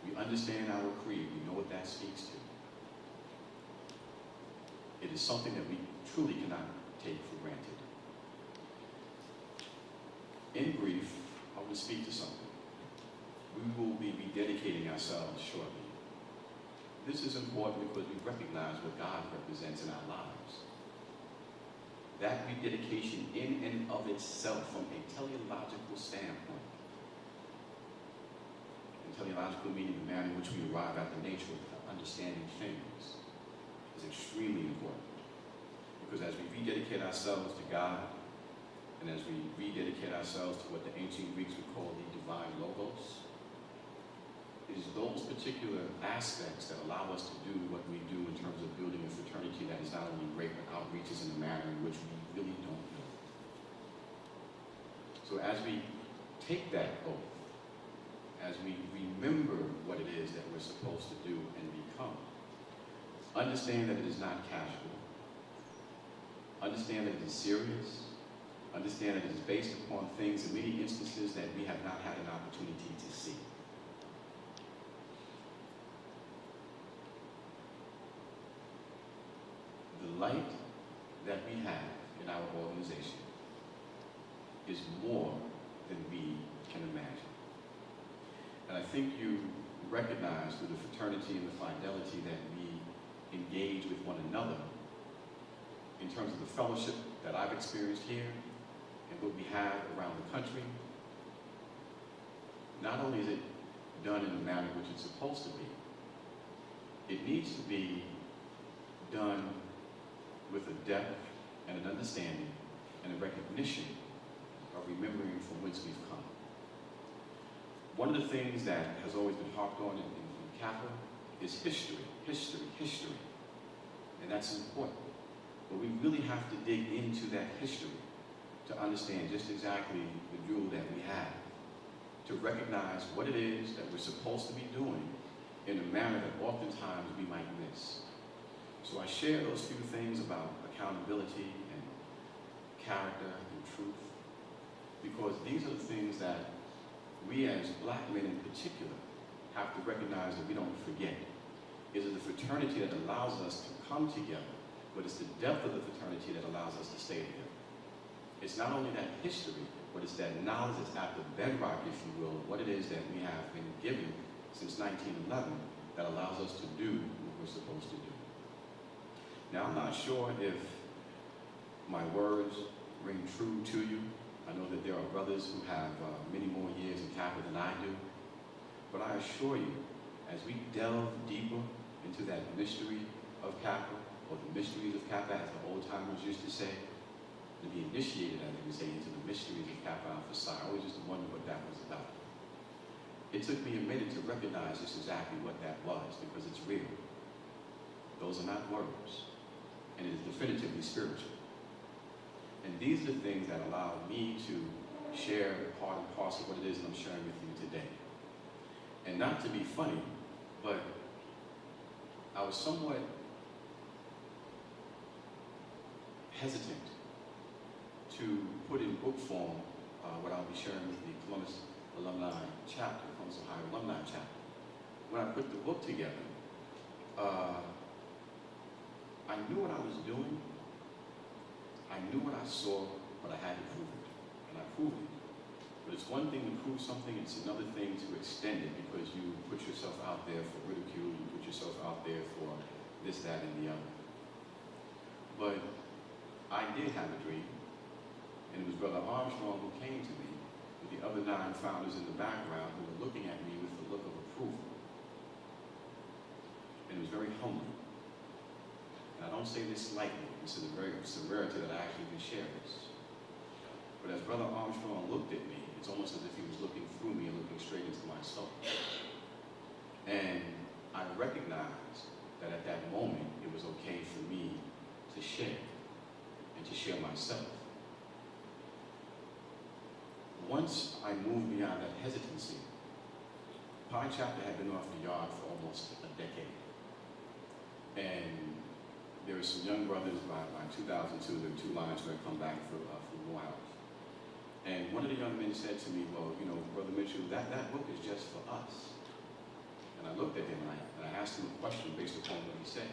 We understand our creed, we know what that speaks to. It is something that we truly cannot take for granted. In brief, I want to speak to something. We will be rededicating ourselves shortly. This is important because we recognize what God represents in our lives. That rededication in and of itself from a teleological standpoint, and teleological meaning the manner in which we arrive at the nature of understanding things, is extremely important. Because as we rededicate ourselves to God, and as we rededicate ourselves to what the ancient Greeks would call the divine logos, it is those particular aspects that allow us to do what we do in terms of building a fraternity that is not only great, but outreaches in a manner in which we really don't know. So as we take that oath, as we remember what it is that we're supposed to do and become, understand that it is not casual. Understand that it is serious. Understand that it is based upon things in many instances that we have not had an opportunity to see. The light that we have in our organization is more than we can imagine. And I think you recognize through the fraternity and the fidelity that we engage with one another in terms of the fellowship that I've experienced here and what we have around the country. Not only is it done in the manner in which it's supposed to be, it needs to be done with a depth and an understanding and a recognition of remembering from whence we've come. One of the things that has always been harped on in Kappa is history. And that's important. But we really have to dig into that history to understand just exactly the jewel that we have, to recognize what it is that we're supposed to be doing in a manner that oftentimes we might miss. So I share those few things about accountability and character and truth, because these are the things that we as black men in particular have to recognize that we don't forget. It is the fraternity that allows us to come together, but it's the depth of the fraternity that allows us to stay together. It's not only that history, but it's that knowledge that's at the bedrock, if you will, of what it is that we have been given since 1911 that allows us to do what we're supposed to do. Now, I'm not sure if my words ring true to you. I know that there are brothers who have many more years in Kappa than I do, but I assure you, as we delve deeper into that mystery of Kappa, or the mysteries of Kappa, as the old timers used to say, to be initiated, as they would say, into the mysteries of Kappa Alpha Psi. I always used to wonder what that was about. It took me a minute to recognize just exactly what that was, because it's real. Those are not words, and it is definitively spiritual. And these are the things that allow me to share part and parcel of what it is that I'm sharing with you today. And not to be funny, but I was somewhat hesitant to put in book form what I'll be sharing with the Columbus Alumni chapter, Columbus Ohio Alumni chapter. When I put the book together, I knew what I was doing. I knew what I saw, but I had to prove it, and I proved it. But it's one thing to prove something, it's another thing to extend it, because you put yourself out there for ridicule, you put yourself out there for this, that, and the other. But I did have a dream, and it was Brother Armstrong who came to me with the other 9 founders in the background who were looking at me with the look of approval. And it was very humbling. And I don't say this lightly. This is a very severity that I actually can share this. But as Brother Armstrong looked at me, it's almost as if he was looking through me and looking straight into my soul. And I recognized that at that moment, it was okay for me to share and to share myself. Once I moved beyond that hesitancy, Pine Chapter had been off the yard for almost a decade. And there were some young brothers by 2002, there were 2 lines who had come back for more hours. And one of the young men said to me, well, you know, Brother Mitchell, that book is just for us. And I looked at him and I asked him a question based upon what he said.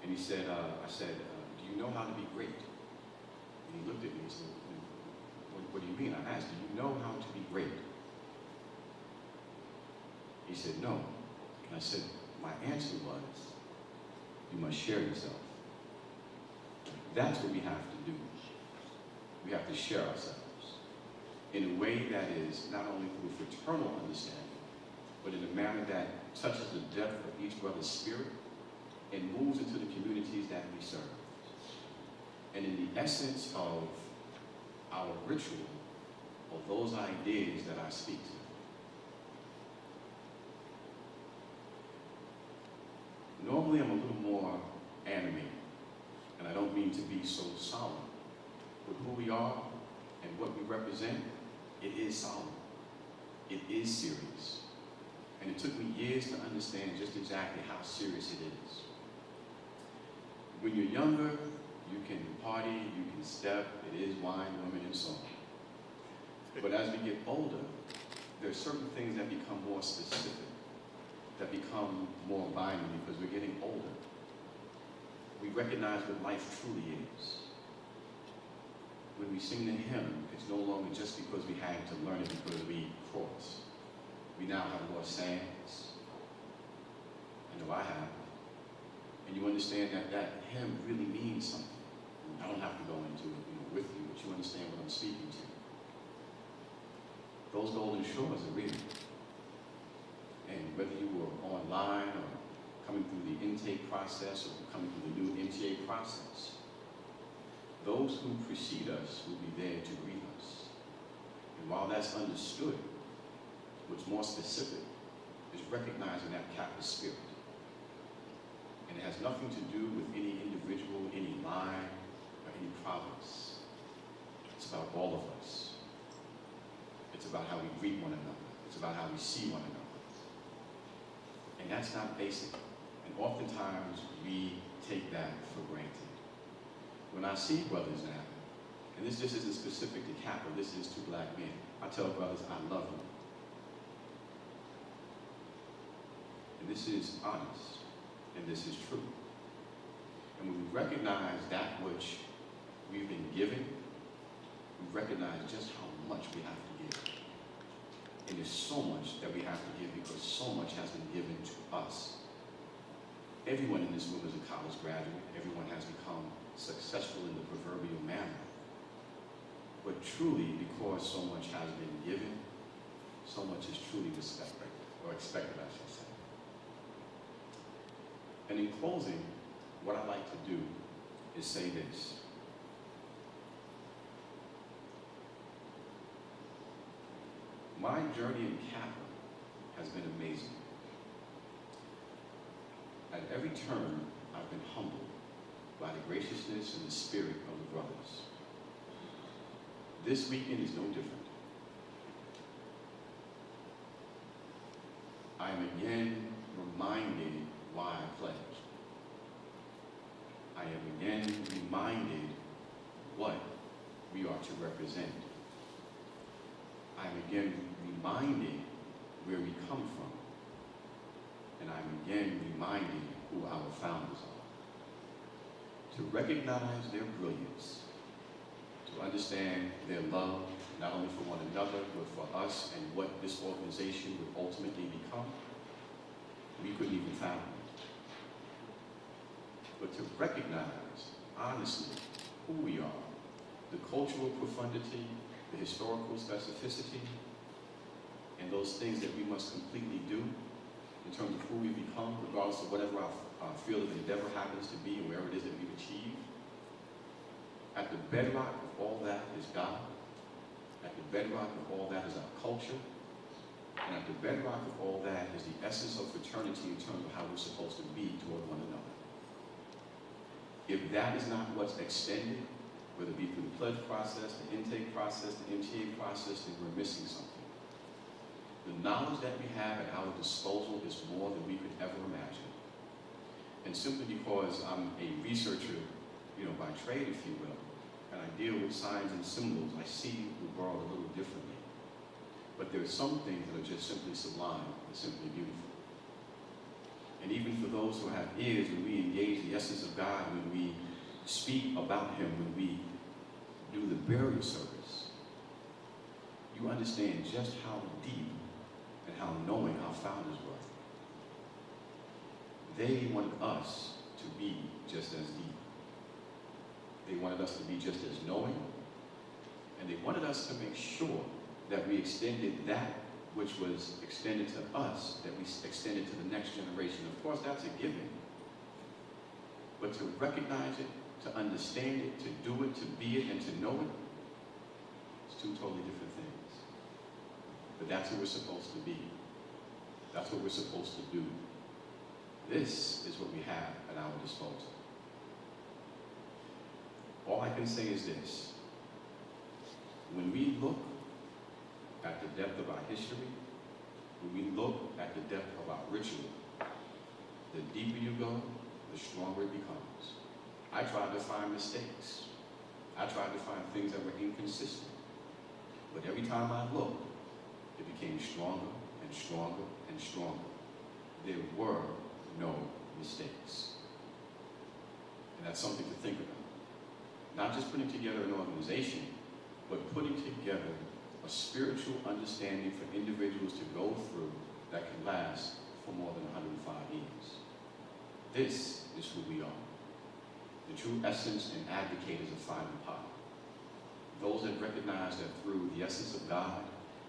And he said, I said, do you know how to be great? And he looked at me and said, what do you mean? I asked, do you know how to be great? He said, no. And I said, my answer was, you must share yourself. That's what we have to do. We have to share ourselves in a way that is not only through fraternal understanding, but in a manner that touches the depth of each brother's spirit and moves into the communities that we serve. And in the essence of our ritual, or those ideas that I speak to, normally I'm a little more animated, and I don't mean to be so solemn. But who we are and what we represent, it is solemn. It is serious. And it took me years to understand just exactly how serious it is. When you're younger, you can party, you can step, it is wine, women, and song. But as we get older, there are certain things that become more specific, that become more binding because we're getting older. We recognize what life truly is. When we sing the hymn, it's no longer just because we had to learn it because we crossed. We now have more sands. I know I have. And you understand that that hymn really means something. I don't have to go into it with you, but you understand what I'm speaking to. Those golden shores are real. And whether you were online or coming through the intake process or coming through the new MTA process, those who precede us will be there to greet us. And while that's understood, what's more specific is recognizing that Kappa spirit. And it has nothing to do with any individual, any line, or any province. It's about all of us. It's about how we greet one another. It's about how we see one another. And that's not basic. And oftentimes we take that for granted. When I see brothers now, and this just isn't specific to Kappa, this is to black men, I tell brothers, I love you. And this is honest, and this is true. And when we recognize that which we've been given, we recognize just how much we have to give. And there's so much that we have to give because so much has been given to us. Everyone in this room is a college graduate. Everyone has become successful in the proverbial manner. But truly, because so much has been given, so much is truly respected, or expected, I should say. And in closing, what I like to do is say this. My journey in Kappa has been amazing. At every turn, I've been humbled by the graciousness and the spirit of the brothers. This weekend is no different. I am again reminded why I pledged. I am again reminded what we are to represent. I am again reminded where we come from. And I'm again reminded who our founders are. To recognize their brilliance, to understand their love, not only for one another, but for us and what this organization would ultimately become, we couldn't even fathom it. But to recognize, honestly, who we are, the cultural profundity, the historical specificity, and those things that we must completely do in terms of who we become, regardless of whatever our field of endeavor happens to be and wherever it is that we've achieved. At the bedrock of all that is God, At the bedrock of all that is our culture. And at the bedrock of all that is the essence of fraternity in terms of how we're supposed to be toward one another. If that is not what's extended, whether it be through the pledge process, the intake process, the MTA process, then we're missing something. The knowledge that we have at our disposal is more than we could ever imagine. And simply because I'm a researcher, by trade, if you will, and I deal with signs and symbols, I see the world a little differently. But there are some things that are just simply sublime and simply beautiful. And even for those who have ears, when we engage the essence of God, when we speak about Him, when we do the burial service, you understand just how deep and how knowing our founders were. They wanted us to be just as deep. They wanted us to be just as knowing, and they wanted us to make sure that we extended that which was extended to us, that we extended to the next generation. Of course, that's a given. But to recognize it, to understand it, to do it, to be it, and to know it, it's two totally different things. But that's what we're supposed to be. That's what we're supposed to do. This is what we have at our disposal. All I can say is this. When we look at the depth of our history, when we look at the depth of our ritual, the deeper you go, the stronger it becomes. I tried to find mistakes. I tried to find things that were inconsistent. But every time I looked, it became stronger and stronger and stronger. There were no mistakes. And that's something to think about. Not just putting together an organization, but putting together a spiritual understanding for individuals to go through that can last for more than 105 years. This is who we are. The true essence and advocators of Phi Pi. Those that recognize that through the essence of God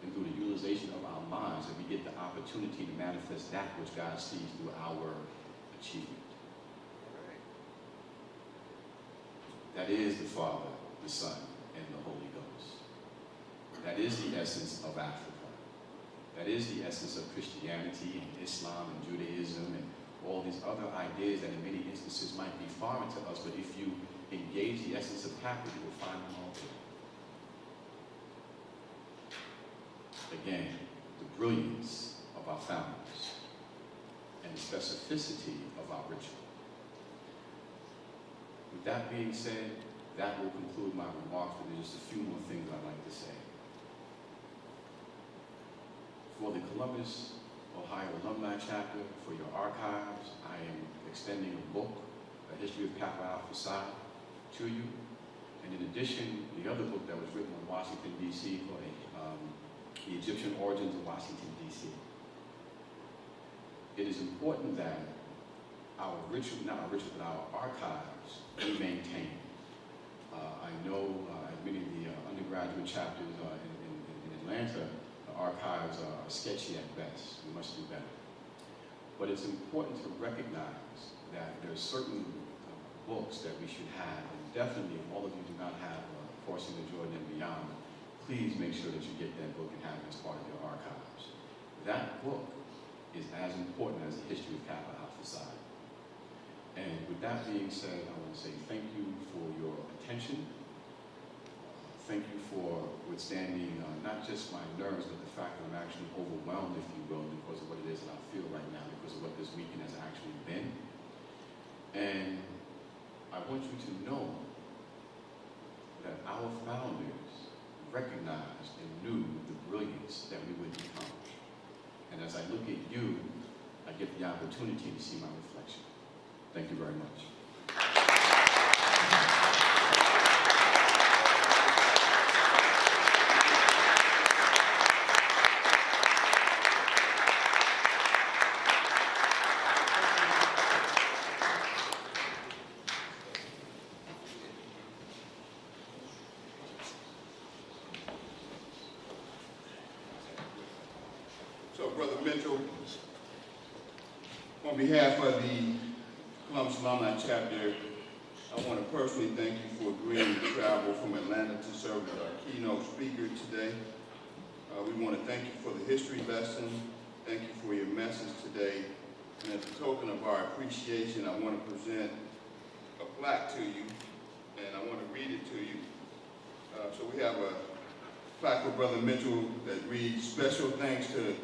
and through the utilization of our minds that we get the opportunity to manifest that which God sees through our achievement. That is the Father, the Son, and the Holy Ghost. That is the essence of Africa. That is the essence of Christianity and Islam and Judaism and all these other ideas that in many instances might be foreign to us, but if you engage the essence of Kappa, you will find them all there. Again, the brilliance of our founders and the specificity of our ritual. With that being said, that will conclude my remarks, but there's just a few more things I'd like to say. For the Columbus, Ohio Alumni Chapter, for your archives, I am extending a book, A History of Kappa Alpha Psi, to you. And in addition, the other book that was written on Washington, D.C., called The Egyptian Origins of Washington, D.C. It is important that our ritual, not our ritual, but our archives be maintained. I know at many of the undergraduate chapters in Atlanta, the archives are sketchy at best. We must do better. But it's important to recognize that there are certain books that we should have, and definitely if all of you do not have Coursing the Jordan and Beyond, please make sure that you get that book and have it as part of your archives. That book is as important as the history of Kappa Alpha Psi. And with that being said, I want to say thank you for your attention. Thank you for withstanding not just my nerves, but the fact that I'm actually overwhelmed, if you will, because of what it is that I feel right now, because of what this weekend has actually been. And I want you to know that our founders recognized and knew the brilliance that we would become. And as I look at you, I get the opportunity to see my reflection. Thank you very much. So, Brother Mitchell, on behalf of the Columbus Alumni Chapter, I want to personally thank you for agreeing to travel from Atlanta to serve as our keynote speaker today. We want to thank you for the history lesson. Thank you for your message today. And as a token of our appreciation, I want to present a plaque to you, and I want to read it to you. So we have a plaque for Brother Mitchell that reads, "Special thanks to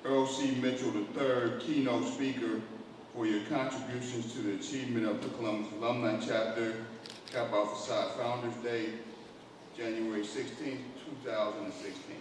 Earl C. Mitchell III, keynote speaker, for your contributions to the achievement of the Columbus Alumni Chapter, Kappa Alpha Psi Founders Day, January 16, 2016.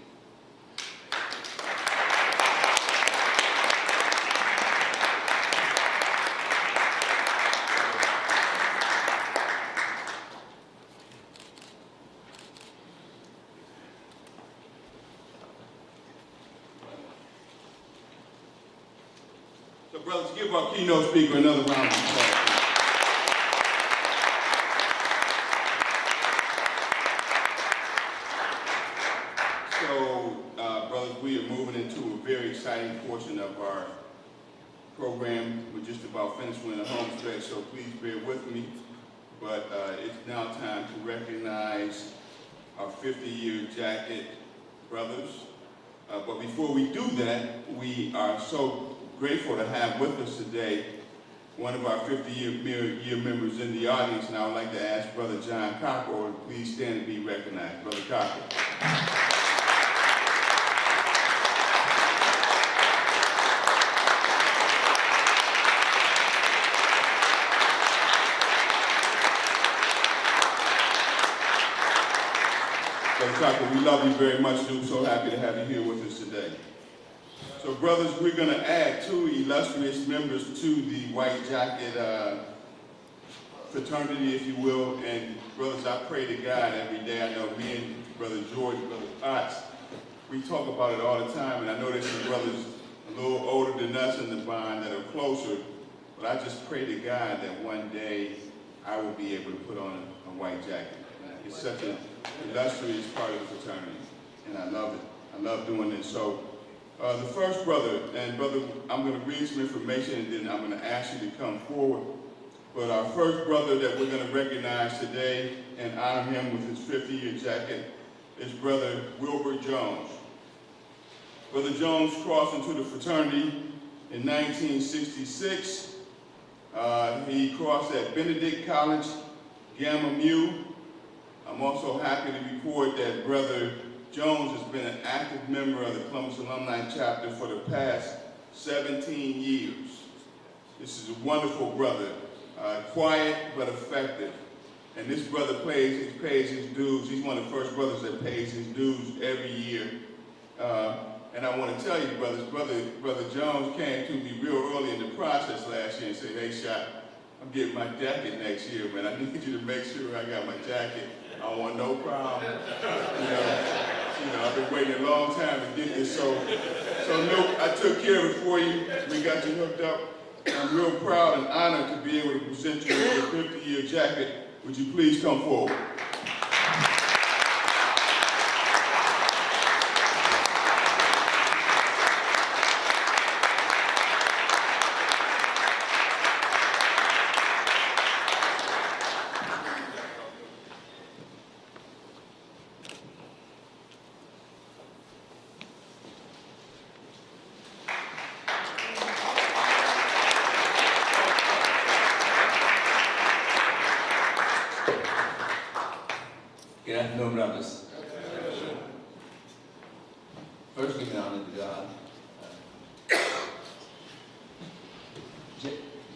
So brothers, give our keynote speaker another round of applause. So, brothers, we are moving into a very exciting portion of our program. We're just about finished with the home stretch, so please bear with me. But it's now time to recognize our 50-year jacket brothers. But before we do that, we are so grateful to have with us today one of our 50-year members in the audience, and I would like to ask Brother John Kappa to please stand and be recognized. Brother Kappa. Brother Kappa, we love you very much. We're so happy to have you here with us today. So brothers, we're going to add two illustrious members to the white jacket fraternity, if you will. And brothers, I pray to God every day. I know me and Brother George, Brother Potts, we talk about it all the time. And I know there's some brothers a little older than us in the bond that are closer. But I just pray to God that one day I will be able to put on a white jacket. It's such an illustrious part of the fraternity. And I love it. I love doing this. So the first brother, and brother, I'm going to read some information and then I'm going to ask you to come forward. But our first brother that we're going to recognize today and honor him with his 50-year jacket is Brother Wilbur Jones. Brother Jones crossed into the fraternity in 1966. He crossed at Benedict College, Gamma Mu. I'm also happy to report that Brother Jones has been an active member of the Columbus Alumni Chapter for the past 17 years. This is a wonderful brother, quiet but effective. And this brother pays his dues. He's one of the first brothers that pays his dues every year. And I want to tell you, brothers, Brother Jones came to me real early in the process last year and said, "Hey, Shot, I'm getting my jacket next year, man. I need you to make sure I got my jacket. I don't want no problem." I've been waiting a long time to get this, so no, I took care of it for you. We got you hooked up. I'm real proud and honored to be able to present you with a 50-year jacket. Would you please come forward? Good afternoon, brothers. First, give me honor to God.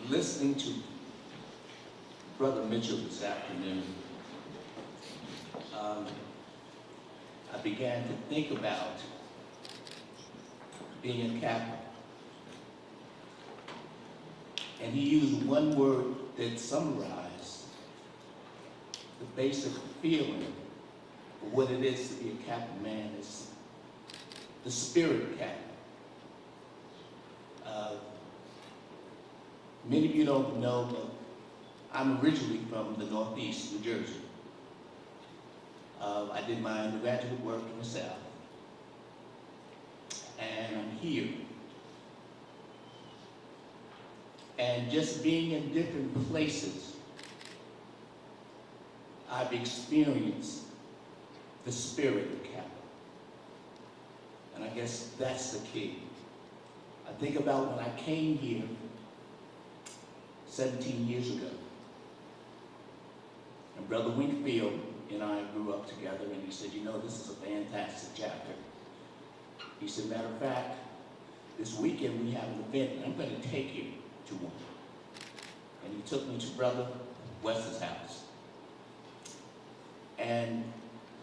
Listening to Brother Mitchell this afternoon, I began to think about being a Kappa. And he used one word that summarized the basic feeling of what it is to be a Kappa man. Is the spirit Kappa. Many of you don't know, but I'm originally from the Northeast, New Jersey. I did my undergraduate work in the South, and I'm here. And just being in different places I've experienced the spirit of Kappa. And I guess that's the key. I think about when I came here 17 years ago. And Brother Wingfield and I grew up together, and he said, you know, this is a fantastic chapter. He said, matter of fact, this weekend we have an event, and I'm going to take you to one. And he took me to Brother Wes's house. And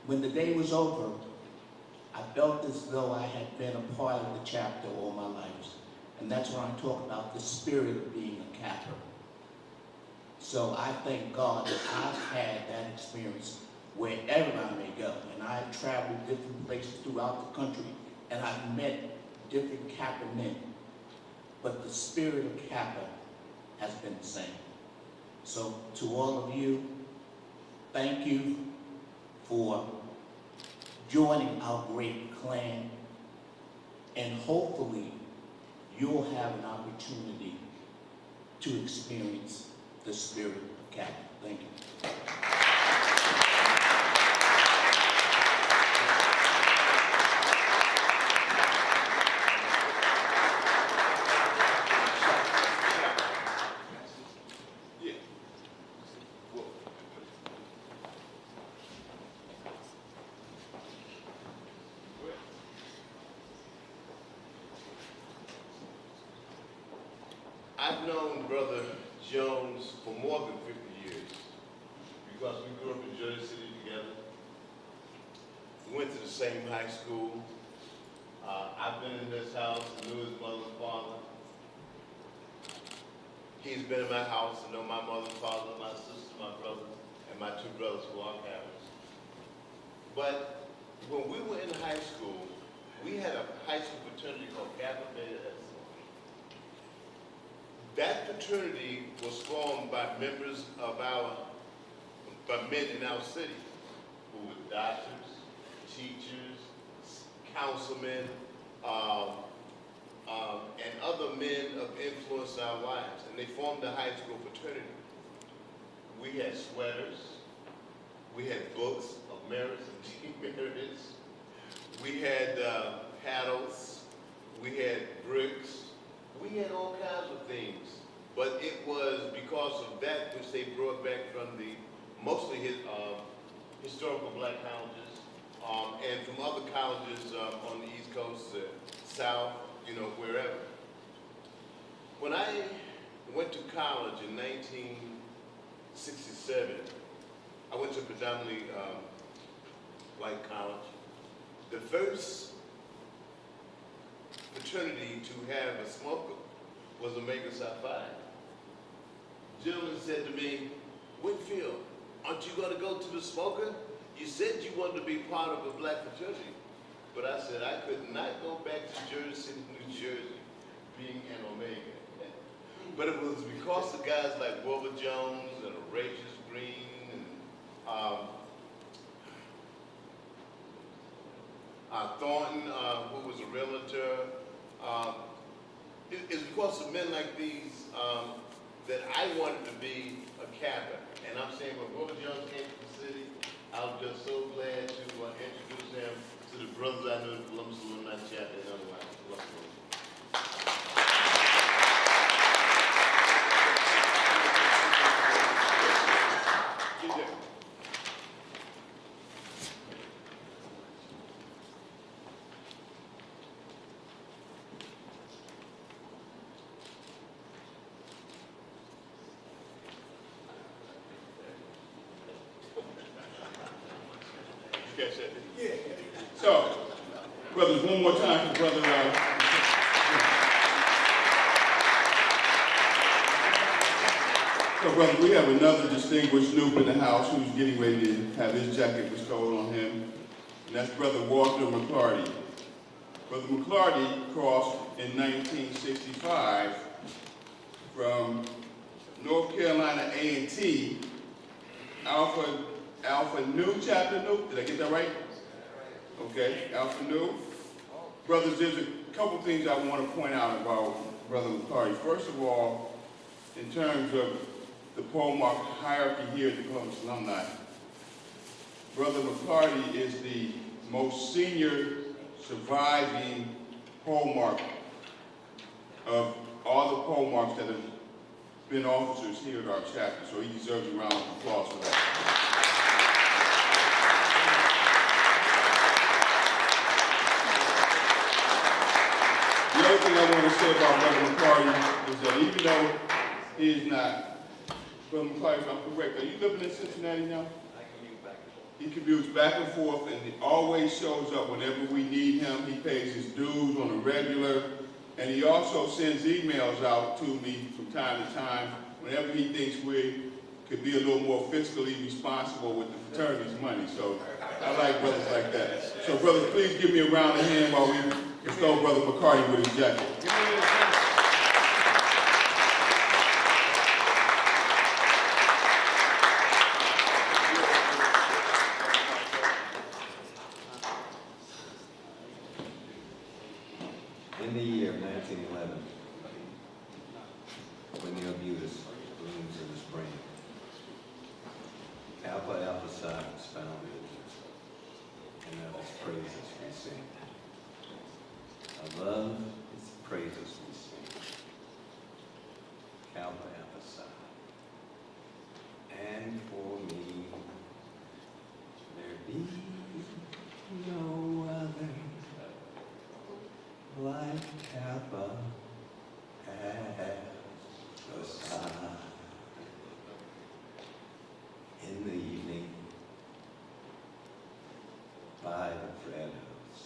when the day was over, I felt as though I had been a part of the chapter all my life. And that's when I talk about the spirit of being a Kappa. So I thank God that I've had that experience wherever I may go. And I've traveled different places throughout the country, and I've met different Kappa men. But the spirit of Kappa has been the same. So to all of you, thank you for joining our great clan, and hopefully you'll have an opportunity to experience the spirit of Kappa. Thank you. I've known Brother Jones for more than 50 years because we grew up in Jersey City together. We went to the same high school. I've been in this house and knew his mother and father. He's been in my house and know my mother and father, my sister, my brother, and my two brothers who are Kappas. But when we were in high school, we had a high school fraternity called Kappa Beta Epsilon. That fraternity was formed by members of by men in our city who were doctors, teachers, councilmen, and other men of influence in our lives. And they formed a high school fraternity. We had sweaters, we had books of merits and demerits, we had paddles, we had bricks. We had all kinds of things, but it was because of that which they brought back from mostly historical black colleges, and from other colleges on the East Coast, South, wherever. When I went to college in 1967, I went to a predominantly white college. The first fraternity to have a smoker was Omega Psi Phi. Gentleman said to me, Whitfield, aren't you going to go to the smoker? You said you wanted to be part of a black fraternity. But I said I could not go back to Jersey City, New Jersey, being an Omega. But it was because of guys like Wilbur Jones and Horatius Green and Thornton, who was a realtor. It's because of men like these that I wanted to be a Kappa. And I'm saying when Wilbur Jones came to the city, I was just so glad to introduce him to the brothers I knew in Columbus Alumni Chapter and otherwise. So, brothers, one more time for Brother. So, brother, we have another distinguished noob in the house who's getting ready to have his jacket bestowed on him, and that's Brother Walter McClarty. Brother McClarty crossed in 1965 from North Carolina A&T, Alpha Nu chapter Nu. Did I get that right? Okay, Alpha Nu. Brothers, there's a couple things I want to point out about Brother McClarty. First of all, in terms of the Paul Mark hierarchy here at the Columbus Alumni, Brother McCarty is the most senior surviving pole mark of all the pole marks that have been officers here at our chapter, so he deserves a round of applause for that. The other thing I want to say about Brother McCarty is that even though he is not, Brother McCarty, if I'm correct, are you living in Cincinnati now? He commutes back and forth, and he always shows up whenever we need him. He pays his dues on a regular, and he also sends emails out to me from time to time whenever he thinks we could be a little more fiscally responsible with the fraternity's money. So I like brothers like that. So brothers, please give me a round of hand while we bestow Brother McCarty with his jacket. In the year 1911, when the arbutus blooms in the spring, Kappa Alpha Psi was founded, and of its praises we sing. Of love, its praises we sing. Kappa Alpha Psi. And for me, there be no other like Kappa Alpha Psi. In the evening, by the Freddos,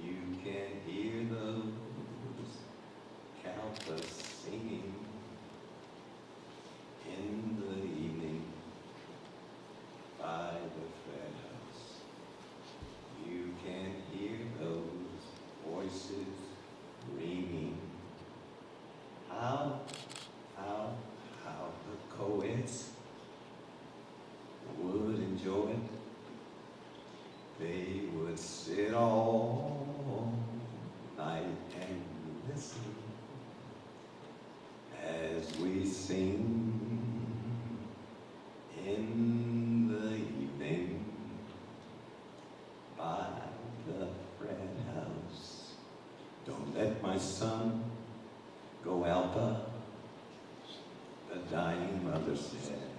you can hear those Kappas singing. In the evening, by the Freddos, you can hear those voices ringing. How the co-eds would enjoy it. They would sit all night and listen as we sing in the evening by the Fred house. Don't let my son go Alpha, the dying mother said.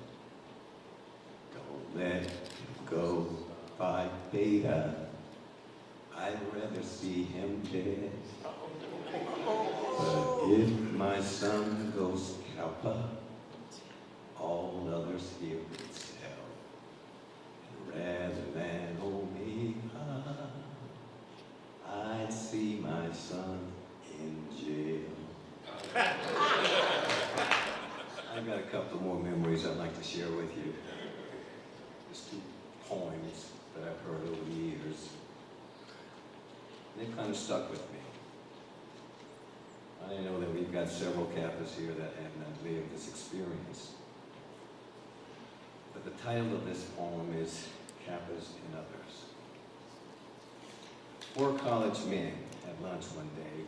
Don't let him go Phi Beta. I'd rather see him dead. But if my son goes Kappa, all others here would sell. Rather than Omega, I'd see my son in jail. I've got a couple more memories I'd like to share with you. Just two poems that I've heard over the years. They've kind of stuck with me. I know that we've got several Kappas here that have not lived this experience. But the title of this poem is Kappas and Others. 4 college men had lunch one day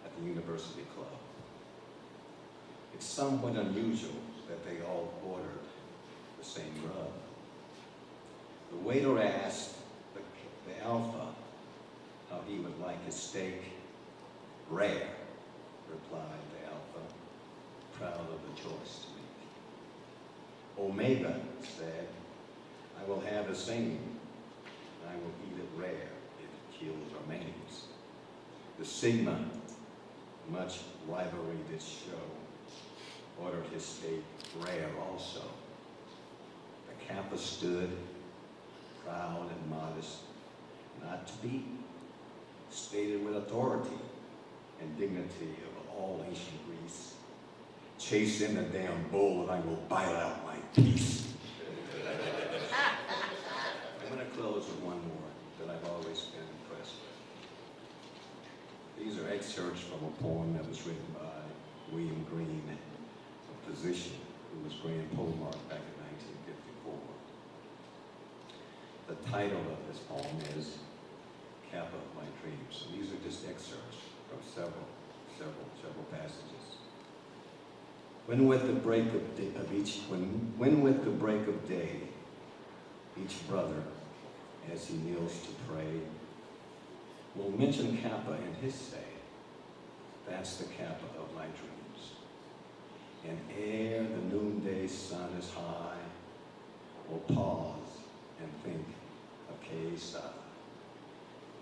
at the University Club. It's somewhat unusual that they all ordered the same grub. The waiter asked the Alpha how he would like his steak. Rare, replied the Alpha, proud of the choice to make. Omega said, I will have the same, and I will eat it rare if it kills or maims. The Sigma, much rivalry did show, ordered his steak rare also. The Kappa stood, proud and modest, not to be, stated with authority and dignity of all ancient Greece. Chase in the damn bull and I will bite out my piece. I'm going to close with one more that I've always been impressed with. These are excerpts from a poem that was written by William Green, a physician who was Grand Pole Mark back in 1954. The title of this poem is Kappa of My Dreams. And these are just excerpts from several passages. When with the break of day, each brother as he kneels to pray will mention Kappa in his say. That's the Kappa of my dreams. And ere the noonday sun is high, we'll pause and think of K-Sa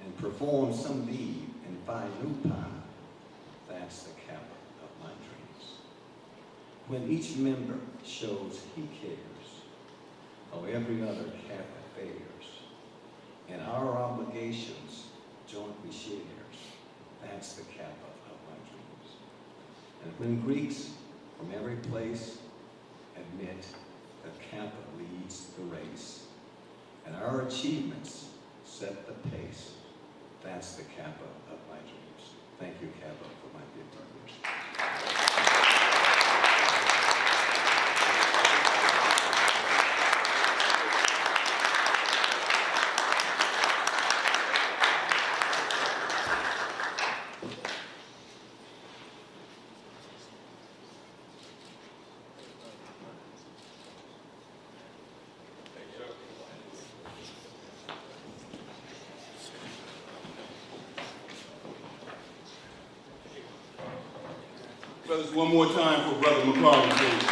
and perform some deed in Phi Nu Pi. That's the Kappa of my dreams. When each member shows he cares how every other Kappa fares, and our obligations jointly shares, that's the Kappa of my dreams. And when Greeks from every place admit that Kappa leads the race, and our achievements set the pace, that's the Kappa of my dreams. Thank you, Kappa, for my dear brothers. Brothers, one more time for Brother McCarty, please.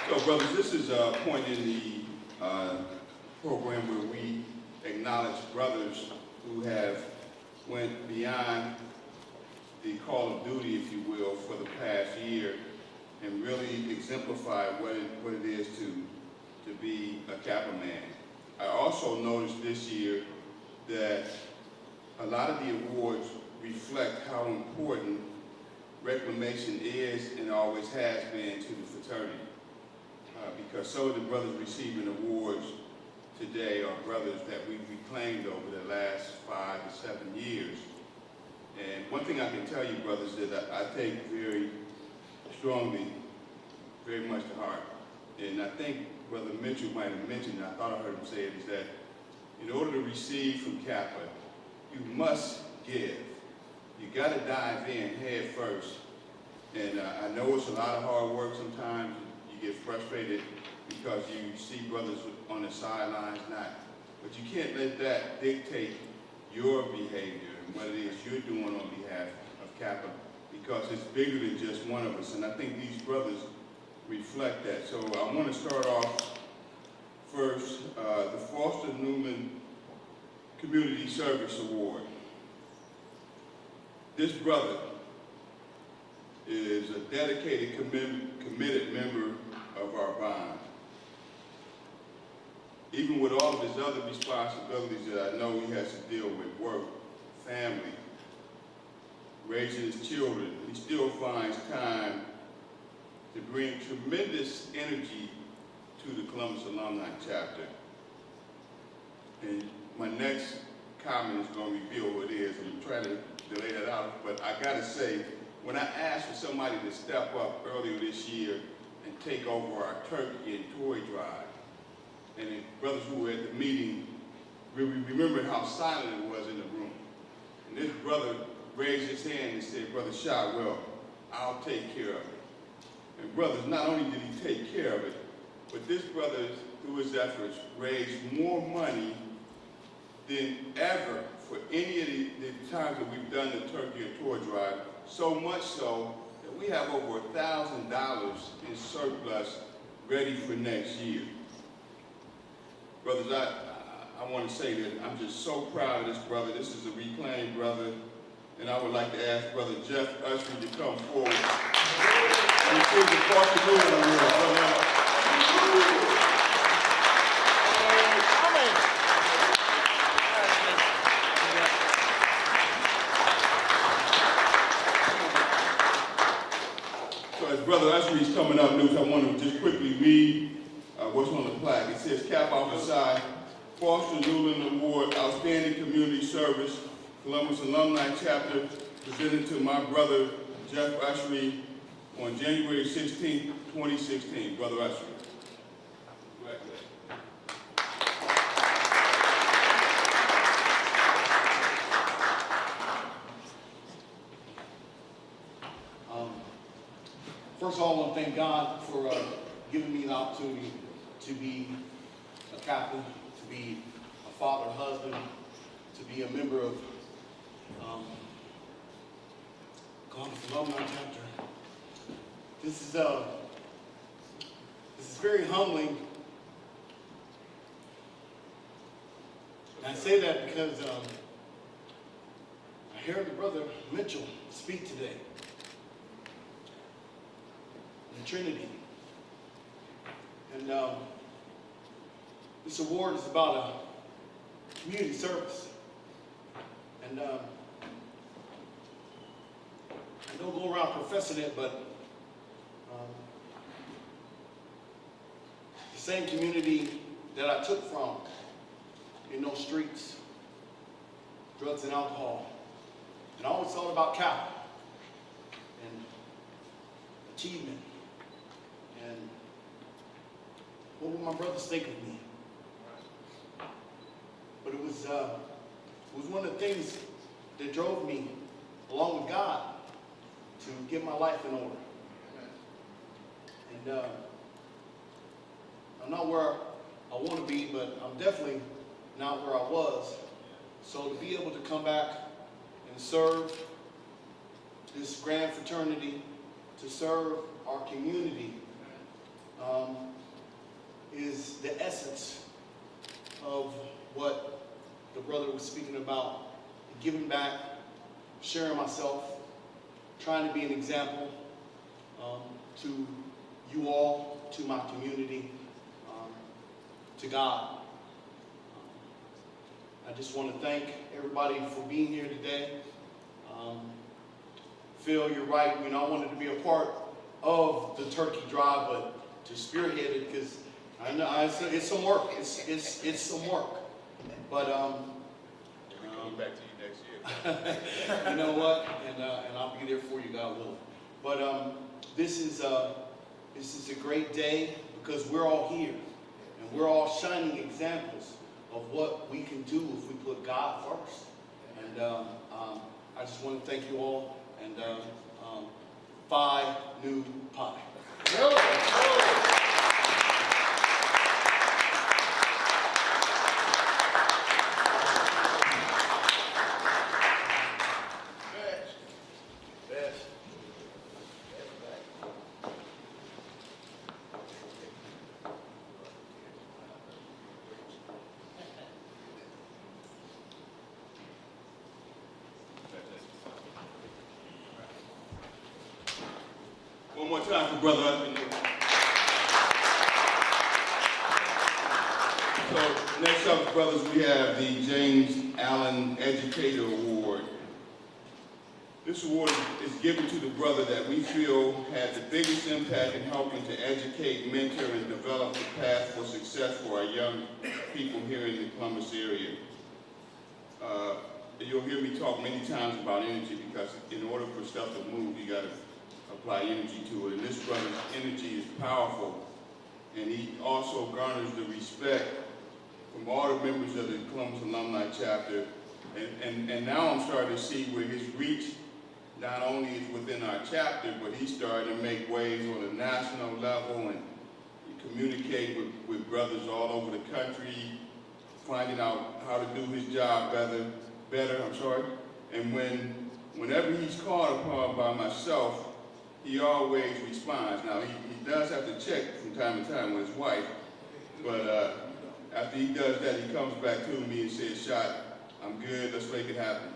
So, brothers, this is a point in the program where we acknowledge brothers who have went beyond the call of duty, if you will, for the past year and really exemplify what it is to be a Kappa man. I also noticed this year that a lot of the awards reflect how important reclamation is and always has been to the fraternity. Because some of the brothers receiving awards today are brothers that we've reclaimed over the last 5 to 7 years. And one thing I can tell you, brothers, that I take very strongly, very much to heart, and I think Brother Mitchell might have mentioned, I thought I heard him say it, is that in order to receive from Kappa, you must give. You got to dive in head first. And I know it's a lot of hard work sometimes. You get frustrated because you see brothers on the sidelines not. But you can't let that dictate your behavior and what it is you're doing on behalf of Kappa, because it's bigger than just one of us. And I think these brothers reflect that. So I want to start off first, the Foster Newman Community Service Award. This brother is a dedicated, committed member of our bond. Even with all of his other responsibilities that I know he has to deal with, work, family, raising his children, he still finds time to bring tremendous energy to the Columbus Alumni Chapter. And my next comment is going to reveal what it is. I'm trying to delay that out, but I got to say, when I asked for somebody to step up earlier this year and take over our turkey and toy drive, and the brothers who were at the meeting, we remembered how silent it was in the room. And this brother raised his hand and said, "Brother Shotwell, I'll take care of it." And brothers, not only did he take care of it, but this brother, through his efforts, raised more money than ever for any of the times that we've done the turkey and toy drive, so much so that we have over $1,000 in surplus ready for next year. Brothers, I want to say that I'm just so proud of this brother. This is a reclaimed brother, and I would like to ask Brother Jeff Usher to come forward. And receive the Foster Newman Award. So as Brother Usher is coming up news, I want to just quickly read what's on the plaque. It says, "Kappa Alpha Psi, Foster Newland Award, Outstanding Community Service, Columbus Alumni Chapter, presented to my brother, Jeff Ushery, on January 16, 2016. Brother Ushery. First of all, I want to thank God for giving me the opportunity to be a Kappa, to be a father, husband, to be a member of Collegiate Alumni chapter. This is very humbling. And I say that because I heard Brother Mitchell speak today. The Trinity. And this award is about a community service. And I don't go around professing it, but the same community that I took from in those streets, drugs and alcohol. And I always thought about Kappa and achievement. And what would my brothers think of me? But it was one of the things that drove me, along with God, to get my life in order. And I'm not where I want to be, but I'm definitely not where I was. So to be able to come back and serve this grand fraternity, to serve our community, is the essence of what the brother was speaking about. Giving back, sharing myself, trying to be an example to you all, to my community, to God. I just want to thank everybody for being here today. Phil, you're right. You know, I wanted to be a part of the turkey drive, but to spearhead it, because I know it's some work. It's some work. But We're coming back to you next year. you know what? And I'll be there for you, God willing. But this is a great day because we're all here, and we're all shining examples of what we can do if we put God first. And I just want to thank you all, and Phi Nu Pi. One more time for Brother Husband. So next up, brothers, we have the James Allen Educator Award. This award is given to the brother that we feel had the biggest impact in helping to educate, mentor, and develop the path for success for our young people here in the Columbus area. You'll hear me talk many times about energy, because in order for stuff to move, you got to apply energy to it. And this brother's energy is powerful, and he also garners the respect from all the members of the Columbus Alumni chapter. And now I'm starting to see where his reach not only is within our chapter, but he's starting to make waves on a national level and communicate with brothers all over the country, finding out how to do his job better. And whenever he's called upon by myself, he always responds. Now, he does have to check from time to time with his wife, but after he does that, he comes back to me and says, "Shot, I'm good, let's make it happen."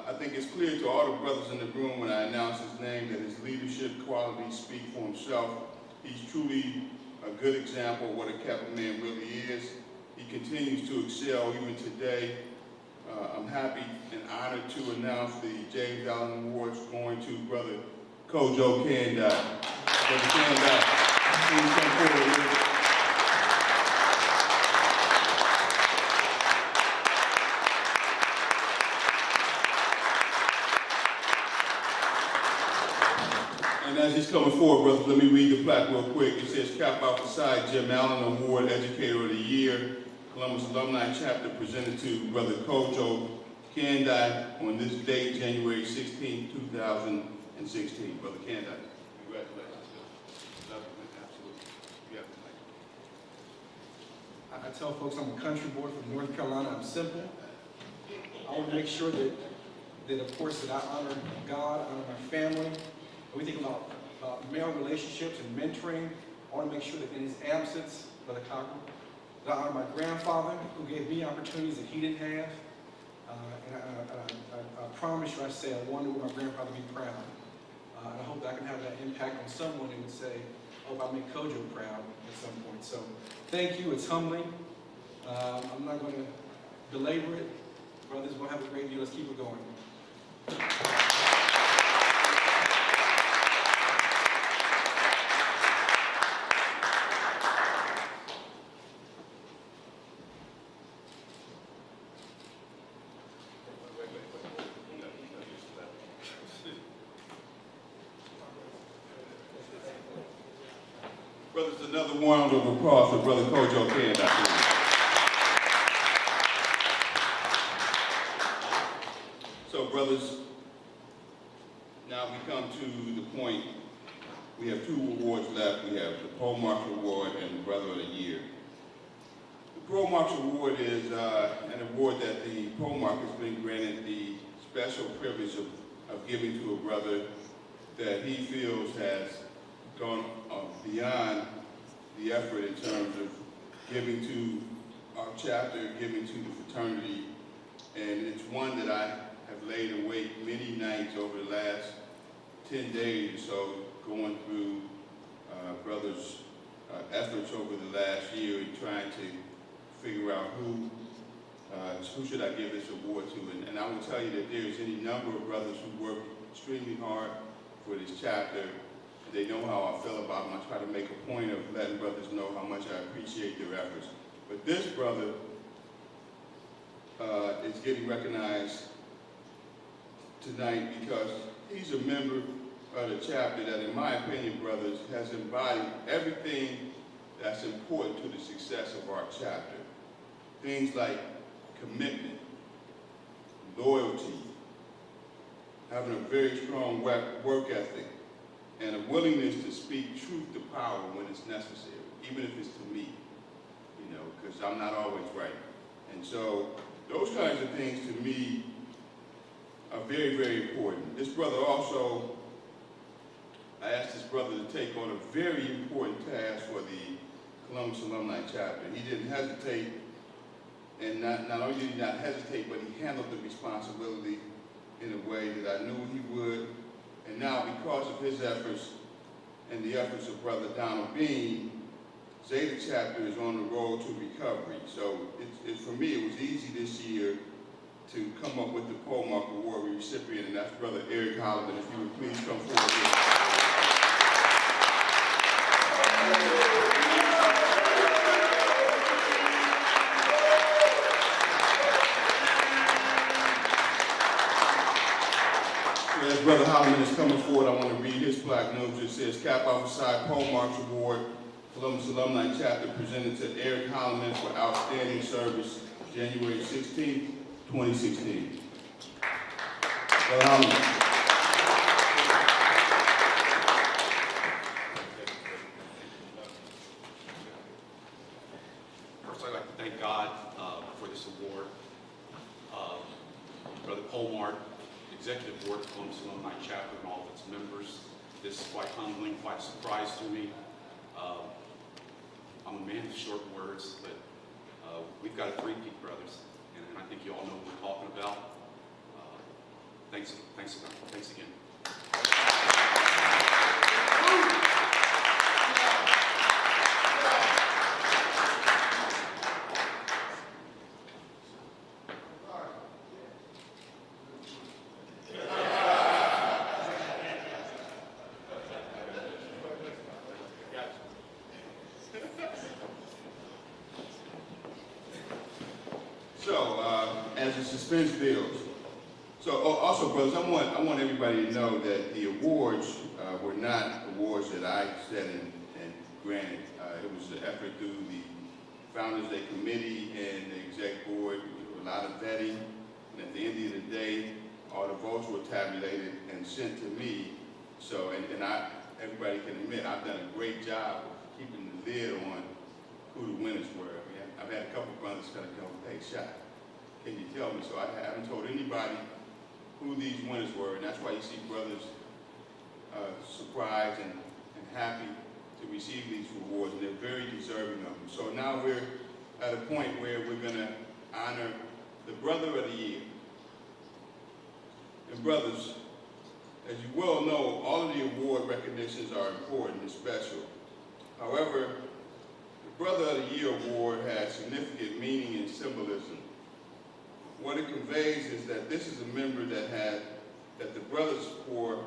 I think it's clear to all the brothers in the room when I announce his name that his leadership qualities speak for himself. He's truly a good example of what a Kappa man really is. He continues to excel even today. I'm happy and honored to announce the James Allen Awards going to Brother Kojo Kandai. Brother Kandai, please come forward. And as he's coming forward, brothers, let me read the plaque real quick. It says, Kappa Alpha Psi Jim Allen Award, Educator of the Year, Columbus Alumni Chapter, presented to Brother Kojo Kandai on this date, January 16, 2016. Brother Kandai, congratulations. Love you, man. Absolutely. I tell folks I'm a country boy from North Carolina. I'm simple. I want to make sure that of course, that I honor God, honor my family. When we think about male relationships and mentoring, I want to make sure that in his absence, Brother Kappa, that I honor my grandfather who gave me opportunities that he didn't have. I promise you, I say, I wonder would my grandfather be proud. And I hope that I can have that impact on someone who would say, I hope I make Kojo proud at some point. So thank you, it's humbling. I'm not going to belabor it. Brothers, we'll have a great year. Let's keep it going. Brothers, another round of applause for Brother Kojo Ken. So, brothers, now we come to the point. We have 2 awards left. We have the Paul Marshall Award and the Brother of the Year. The Paul Marshall Award is an award that the Paul Mark has been granted the special privilege of giving to a brother that he feels has gone beyond the effort in terms of giving to our chapter, giving to the fraternity, and it's one that I have laid awake many nights over the last 10 days or so, going through brothers' efforts over the last year and trying to figure out who should I give this award to. And I will tell you that there's any number of brothers who work extremely hard for this chapter. They know how I feel about them. I try to make a point of letting brothers know how much I appreciate their efforts. But this brother is getting recognized tonight because he's a member of the chapter that, in my opinion, brothers, has embodied everything that's important to the success of our chapter. Things like commitment, loyalty, having a very strong work ethic, and a willingness to speak truth to power when it's necessary, even if it's to me, you know, because I'm not always right. And so those kinds of things to me are very, very important. This brother also, I asked this brother to take on a very important task for the Columbus Alumni chapter. He didn't hesitate, and not only did he not hesitate, but he handled the responsibility in a way that I knew he would. And now, because of his efforts and the efforts of Brother Donald Bean, Zeta chapter is on the road to recovery. So for me, it was easy this year to come up with the Paul Mark Award recipient, and that's Brother Eric Holliman. If you would please come forward here. As Brother Holliman is coming forward, I want to read his plaque note. It says, Kappa Alpha Psi Paul March Award, Columbus Alumni Chapter, presented to Eric Holliman for outstanding service, January 16, 2016. Brother Holliman. First, I'd like to thank God for this award. Brother Paul Mark, Executive Board of Columbus Alumni Chapter and all of its members. This is quite humbling, quite a surprise to me. I'm a man of short words, but we've got a three-peat, brothers, and I think you all know what we're talking about. Thanks again. As the suspense builds. So also, brothers, I want everybody to know that the awards were not awards that I set and granted. It was an effort through the Founders Day Committee and the Exec Board. A lot of vetting, and at the end of the day, all the votes were tabulated and sent to me. So, everybody can admit I've done a great job of keeping the lid on who the winners were. I I've had a couple of brothers kind of go, hey, Shaq, can you tell me? So I haven't told anybody who these winners were, and that's why you see brothers surprised and happy to receive these rewards, and they're very deserving of them. So now we're at a point where we're going to honor the Brother of the Year. And brothers, as you well know, all of the award recognitions are important and special. However, the Brother of the Year award has significant meaning and symbolism. What it conveys is that this is a member that the Brothers Corps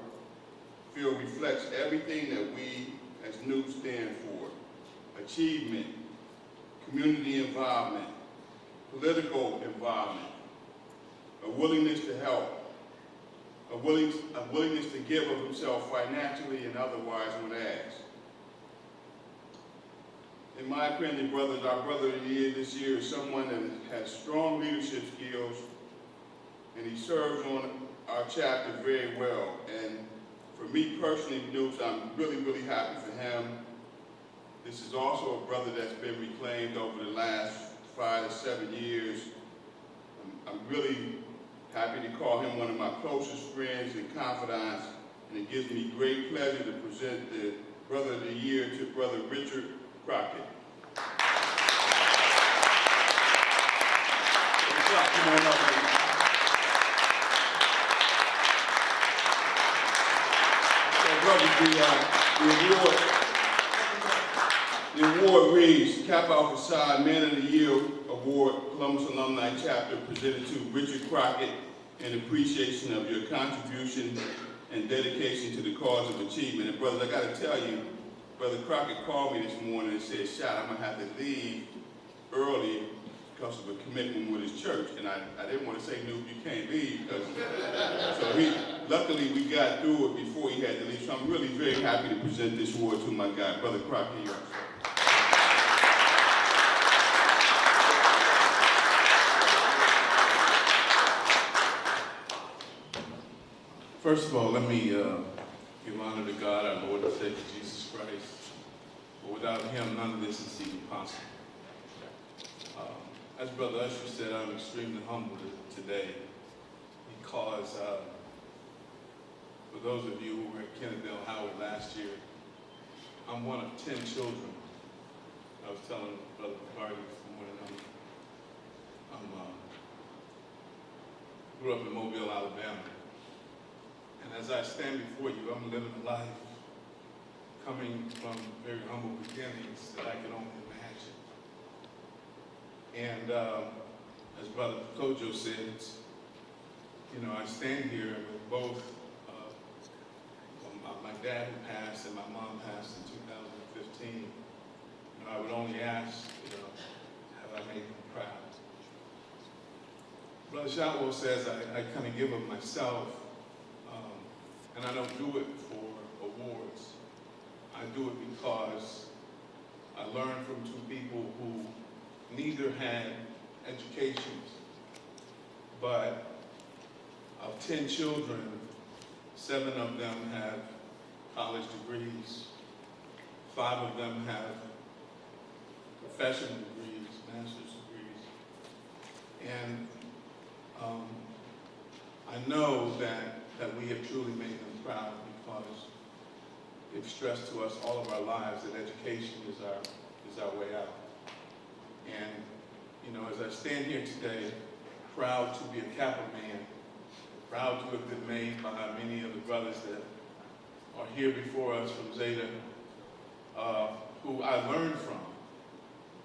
feel reflects everything that we as Newt stand for: achievement, community involvement, political involvement, a willingness to help, a willingness to give of himself financially and otherwise when asked. In my opinion, brothers, our Brother of the Year this year is someone that has strong leadership skills, and he serves on our chapter very well. And for me personally, Newt, I'm really, really happy for him. This is also a brother that's been reclaimed over the last 5 to 7 years. I'm really happy to call him one of my closest friends and confidants, and it gives me great pleasure to present the Brother of the Year to Brother Richard Crockett. Come on up, man. So, brothers, the award reads, Kappa Alpha Psi Man of the Year Award, Columbus Alumni Chapter, presented to Richard Crockett in appreciation of your contribution and dedication to the cause of achievement. And brothers, I got to tell you, Brother Crockett called me this morning and said, Shot, I'm going to have to leave early because of a commitment with his church. And I didn't want to say, no, you can't leave. So luckily we got through it before he had to leave. So I'm really very happy to present this award to my guy, Brother Crockett. Here. First of all, let me give honor to God, our Lord and Savior, Jesus Christ. But without him, none of this is even possible. As Brother Usher said, I'm extremely humbled today because for those of you who were at Kenneth L. Howard last year, I'm one of 10 children. I was telling Brother Party this morning, I grew up in Mobile, Alabama. And as I stand before you, I'm living a life coming from very humble beginnings that I can only imagine. And as Brother Kojo said, you know, I stand here with both my dad who passed and my mom passed in 2015. You know, I would only ask, you know, have I made them proud? Brother Shotwell says I kind of give of myself. And I don't do it for awards. I do it because I learned from two people who neither had educations, but of 10 children, 7 of them have college degrees, 5 of them have professional degrees, master's degrees. And I know that we have truly made them proud because they've stressed to us all of our lives that education is our way out. And, you know, as I stand here today, proud to be a Kappa man, proud to have been made by many of the brothers that are here before us from Zeta, who I learned from.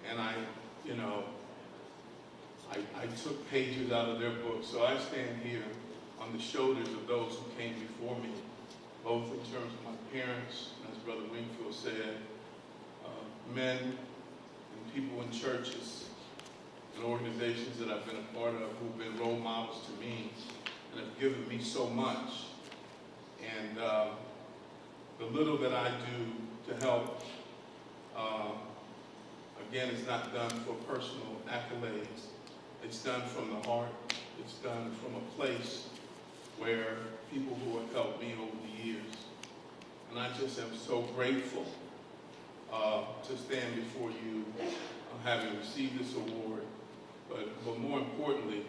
And I took pages out of their books. So I stand here on the shoulders of those who came before me, both in terms of my parents, as Brother Wingfield said, men and people in churches and organizations that I've been a part of who've been role models to me and have given me so much. And the little that I do to help, again, is not done for personal accolades. It's done from the heart. It's done from a place where people who have helped me over the years. And I just am so grateful to stand before you having received this award, but more importantly,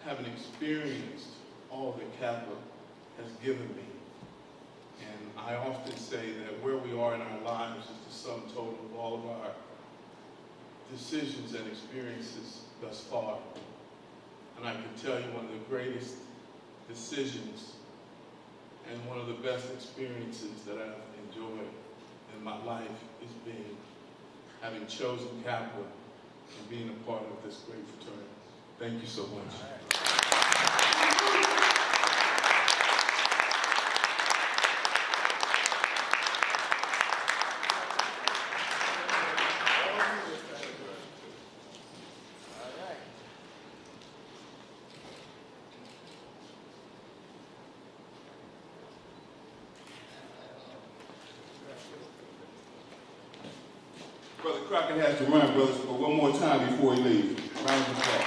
having experienced all that Kappa has given me. And I often say that where we are in our lives is the sum total of all of our decisions and experiences thus far. And I can tell you one of the greatest decisions and one of the best experiences that I've enjoyed in my life is having chosen Kappa and being a part of this great fraternity. Thank you so much. Brother Crockett has to run, brothers, but one more time before he leaves. Round of applause.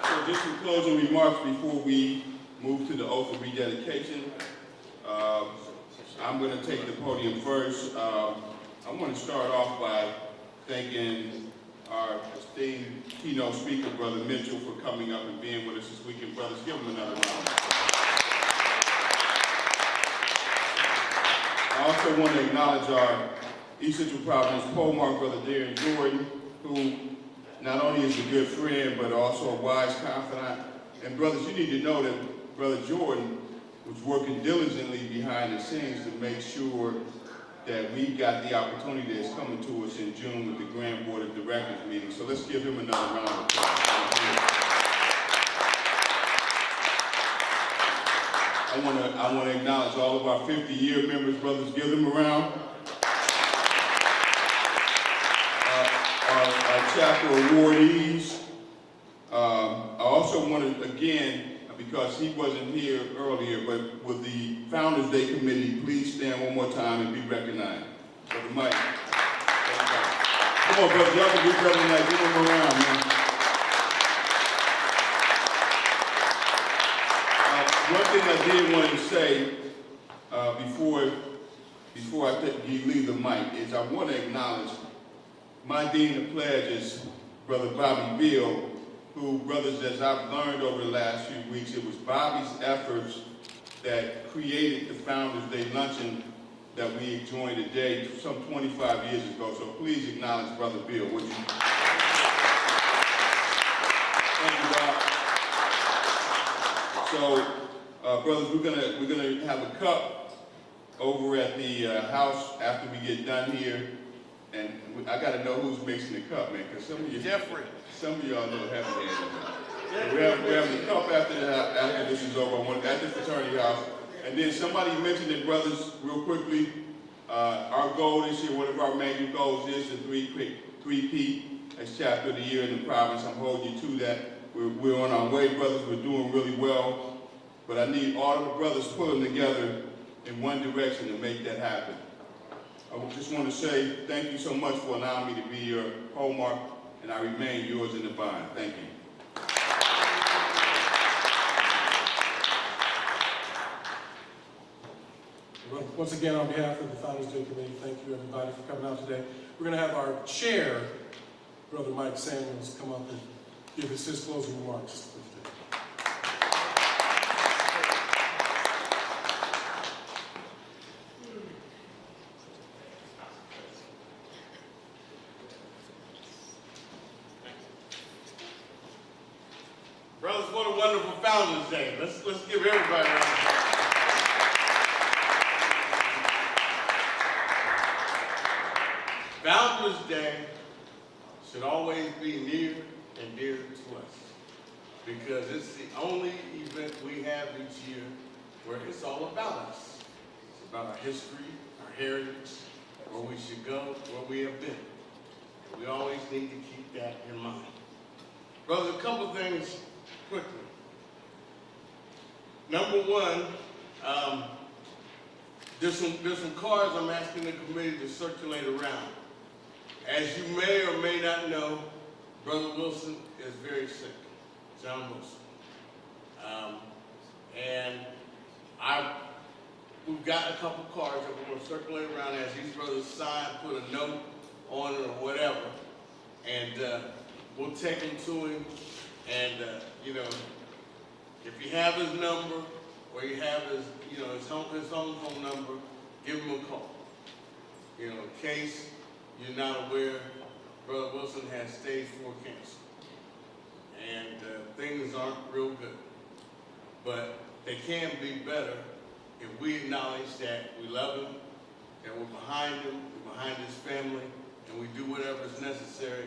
So just some closing remarks before we move to the oath of rededication. I'm going to take the podium first. I want to start off by thanking our esteemed keynote speaker, Brother Mitchell, for coming up and being with us this weekend. Brothers, give him another round. I also want to acknowledge our East Central Providence Polemark, Brother Darren Jordan, who not only is a good friend, but also a wise confidant. And brothers, you need to know that Brother Jordan was working diligently behind the scenes to make sure that we got the opportunity that's coming to us in June with the Grand Board of Directors meeting. So let's give him another round of applause. I want to acknowledge all of our 50-year members, brothers. Give them a round. Our chapter awardees. I also want to, again, because he wasn't here earlier, but with the Founders Day Committee, please stand one more time and be recognized. Brother Mike. Come on, brothers. Y'all can be better than that. Give them a round, man. One thing I did want to say before you leave the mic is I want to acknowledge my Dean of Pledges, Brother Bobby Bill, who, brothers, as I've learned over the last few weeks, it was Bobby's efforts that created the Founders Day Luncheon that we enjoy today some 25 years ago. So please acknowledge Brother Bill, would you? Thank you, Bob. So, brothers, we're gonna have a cup over at the house after we get done here, and I gotta know who's mixing the cup, man, because some of y'all know heavy hands. We're having a cup after this is over. I want at the fraternity house, and then somebody mentioned it, brothers, real quickly. Our goal this year, one of our major goals is the three-peat as chapter of the year in the province. I'm holding you to that. We're on our way, brothers. We're doing really well. But I need all of the brothers pulling together in one direction to make that happen. I just want to say thank you so much for allowing me to be your hallmark, and I remain yours in the bond. Thank you. Well, once again, on behalf of the Founders Day Committee, thank you everybody for coming out today. We're going to have our chair, Brother Mike Samuels, come up and give us his closing remarks. Brothers, what a wonderful Founders Day. Let's give everybody a round of applause. Founders Day should always be near and dear to us because it's the only event we have each year where it's all about us. It's about our history, our heritage, where we should go, where we have been. We always need to keep that in mind. Brothers, a couple things quickly. Number one, there's some cards I'm asking the committee to circulate around. As you may or may not know, Brother Wilson is very sick, John Wilson. And we've got a couple cards that we're gonna circulate around as these brothers sign, put a note on it or whatever, and we'll take them to him. And you know, if you have his number or you have his, you know, his home phone number, give him a call. You know, in case you're not aware, Brother Wilson has stage 4 cancer, and things aren't real good. But they can be better if we acknowledge that we love him, that we're behind him, we're behind his family, and we do whatever is necessary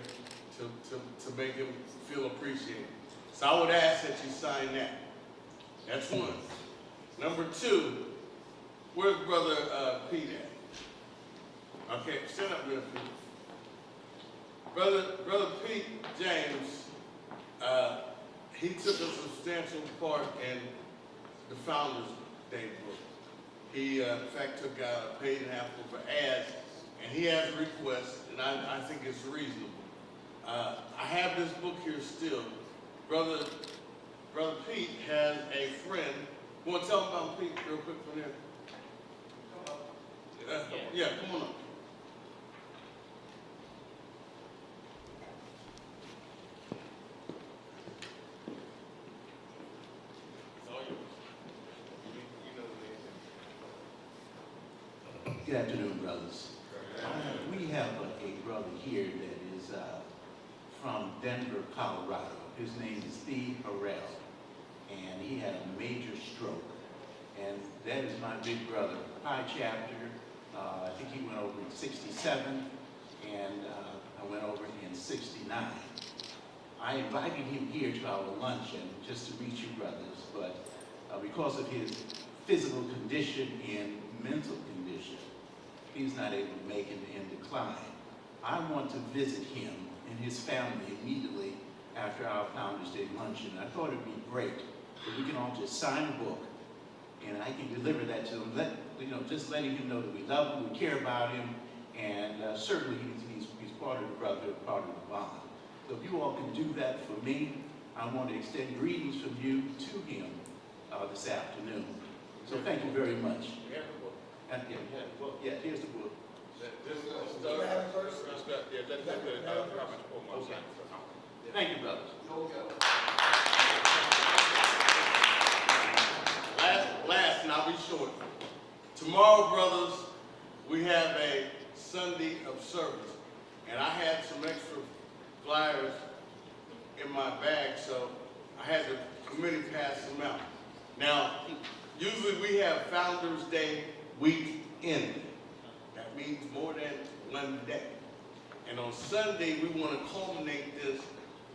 to make him feel appreciated. So I would ask that you sign that. That's one. Number 2, where's Brother Pete at? Okay, stand up there, Pete. Brother Pete James, he took a substantial part in the Founders Day book. He, in fact, took out a page and a half for ads, and he has a request, and I think it's reasonable. I have this book here still. Brother Pete has a friend. You want to tell him about Pete real quick from there? Yeah, come on up. Good afternoon, brothers. We have a brother here that is from Denver, Colorado. His name is Steve Harrell, and he had a major stroke. And that is my big brother, Pi chapter. I think he went over in 67, and I went over in 69. I invited him here to our luncheon just to meet you brothers, but because of his physical condition and mental condition, he's not able to make it in decline. I want to visit him and his family immediately after our Founders Day luncheon. I thought it'd be great if we can all just sign a book and I can deliver that to him. Just letting him know that we love him, we care about him, and certainly he's part of the brotherhood, part of the bond. So if you all can do that for me, I want to extend greetings from you to him this afternoon. So thank you very much. Yeah, here's the book. Thank you, brothers. Last, and I'll be short. Tomorrow, brothers, we have a Sunday of service. And I had some extra flyers in my bag, so I had the committee pass them out. Now, usually we have Founders Day weekend. That means more than one day. And on Sunday, we want to culminate this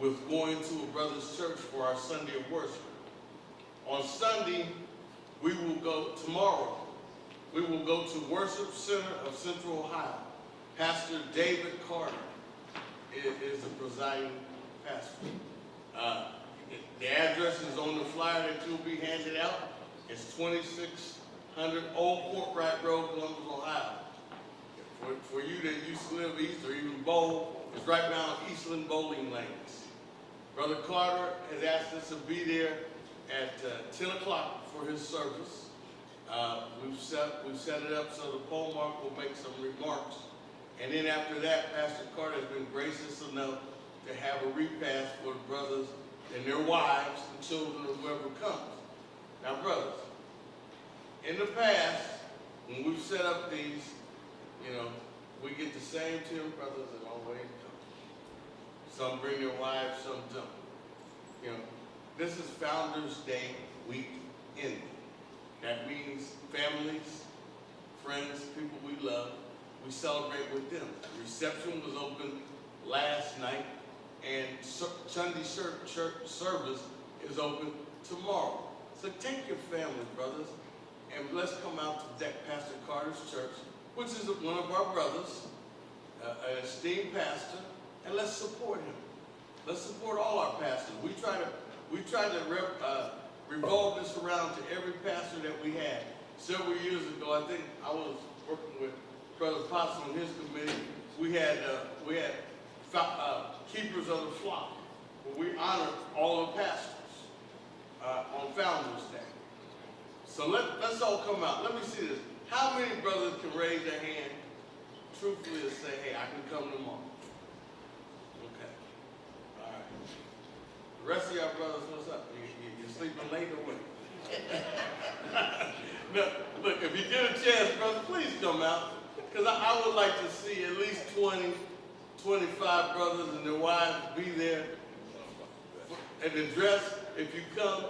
with going to a brother's church for our Sunday of worship. On Sunday, tomorrow, we will go to Worship Center of Central Ohio. Pastor David Carter is the presiding pastor. The address is on the flyer that you'll be handed out. It's 2600 Old Courtright Road, Columbus, Ohio. For you that used to live east or even bowl, it's right down Eastland Bowling Lanes. Brother Carter has asked us to be there at 10 o'clock for his service. We've set it up so the poll mark will make some remarks. And then after that, Pastor Carter has been gracious enough to have a repast for the brothers and their wives and children or whoever comes. Now, brothers, in the past, when we've set up these, we get the same 10 brothers that always come. Some bring their wives, some don't. This is Founders Day weekend. That means families, friends, people we love, we celebrate with them. The reception was open last night, and Sunday church service is open tomorrow. So take your family, brothers, and let's come out to deck Pastor Carter's church, which is one of our brothers, an esteemed pastor, and let's support him. Let's support all our pastors. We try to revolve this around to every pastor that we had. Several years ago, I think I was working with Brother Potts on his committee. We had keepers of the flock, where we honored all the pastors on Founders Day. So let's all come out. Let me see this. How many brothers can raise their hand truthfully and say, hey, I can come tomorrow? Okay. All right. The rest of y'all brothers, what's up? You sleeping late or what? No, look, if you get a chance, brother, please come out. Because I would like to see at least 20, 25 brothers and their wives be there. And the dress, if you come,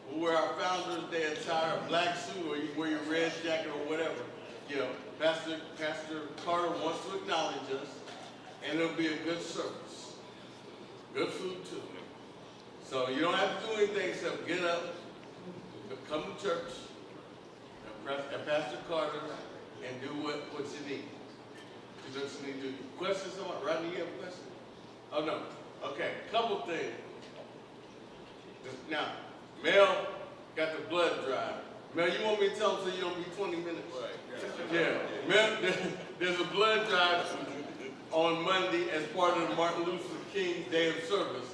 we'll wear our Founders Day attire, a black suit, or you wear your red jacket or whatever. You know, Pastor Carter wants to acknowledge us, and it'll be a good service. Good food, too. So you don't have to do anything except get up, come to church, at Pastor Carter, and do what you need. You just need to do. Questions, someone? Rodney, you have a question? Oh, no. Okay, couple things. Now, Mel got the blood drive. Mel, you want me to tell him so you don't be 20 minutes? Right. Yeah. Mel, there's a blood drive on Monday as part of the Martin Luther King Day of Service.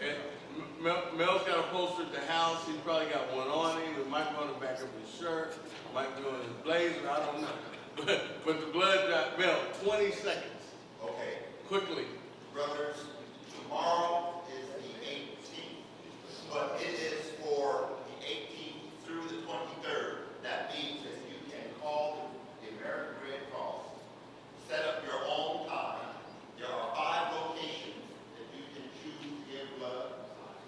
And Mel's got a poster at the house. He's probably got one on him. It might be on the back of his shirt. It might be on his blazer. I don't know. But the blood drive, Mel, 20 seconds. Okay, Quickly. brothers, tomorrow is the 18th, but it is for the 18th through the 23rd. That means that you can call the American Red Cross, set up your own time. There are 5 locations that you can choose to give blood,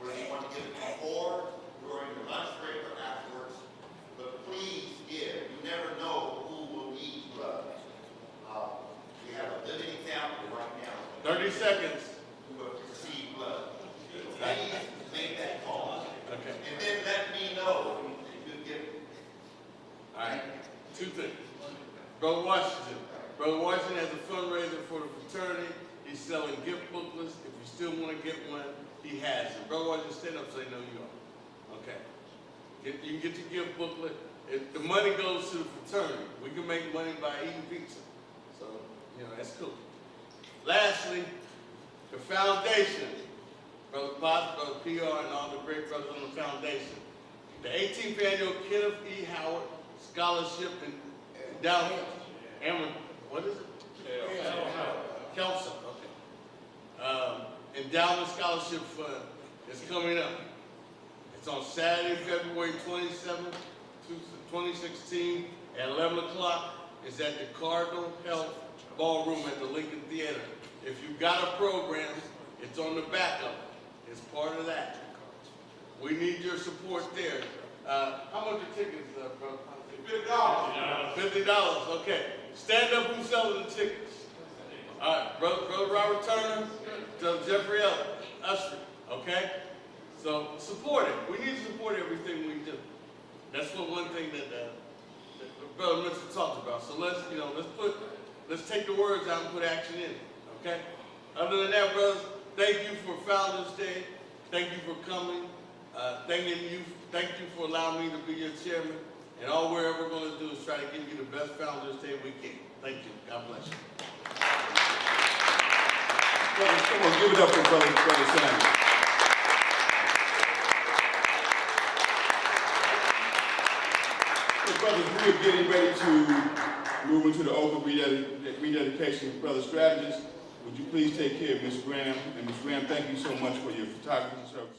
whether you want to give it before, during your lunch break, or afterwards. But please give. You never know who will need blood. We have a living example right now. 30 seconds. Who have received blood. Please make that call. Okay. And then let me know if you give it. All right. 2 things. Brother Washington has a fundraiser for the fraternity. He's selling gift booklets. If you still want to get one, he has it. Brother Washington, stand up and say, no, you don't. Okay. You can get your gift booklet. The money goes to the fraternity. We can make money by eating pizza. So, you know, that's cool. Lastly, the foundation. Brother Potts, Brother PR, and all the great brothers on the foundation. The 18th annual Kenneth E. Howard Scholarship Endowment. What is it? Kelso. Okay. Endowment Scholarship Fund is coming up. It's on Saturday, February 27th, 2016 at 11 o'clock. It's at the Cardinal Health Ballroom at the Lincoln Theater. If you've got a program, it's on the back of it. It's part of that. We need your support there. How much are tickets, brother? $50. $50, okay. Stand up who's selling the tickets. All right, Brother Robert Turner, Jeffrey Usher, okay? So support it. We need to support everything we do. That's one thing that Brother Mitchell talked about. So let's take the words out and put action in it, okay? Other than that, brothers, thank you for Founders Day. Thank you for coming. Thank you for allowing me to be your chairman. And all we're ever going to do is try to give you the best Founders Day we can. Thank you. God bless you. Brothers, come on, give it up for Brother Samuel. So, brothers, we are getting ready to move into the open rededication of Brother Strategist. Would you please take care of Ms. Graham? And Ms. Graham, thank you so much for your photography services.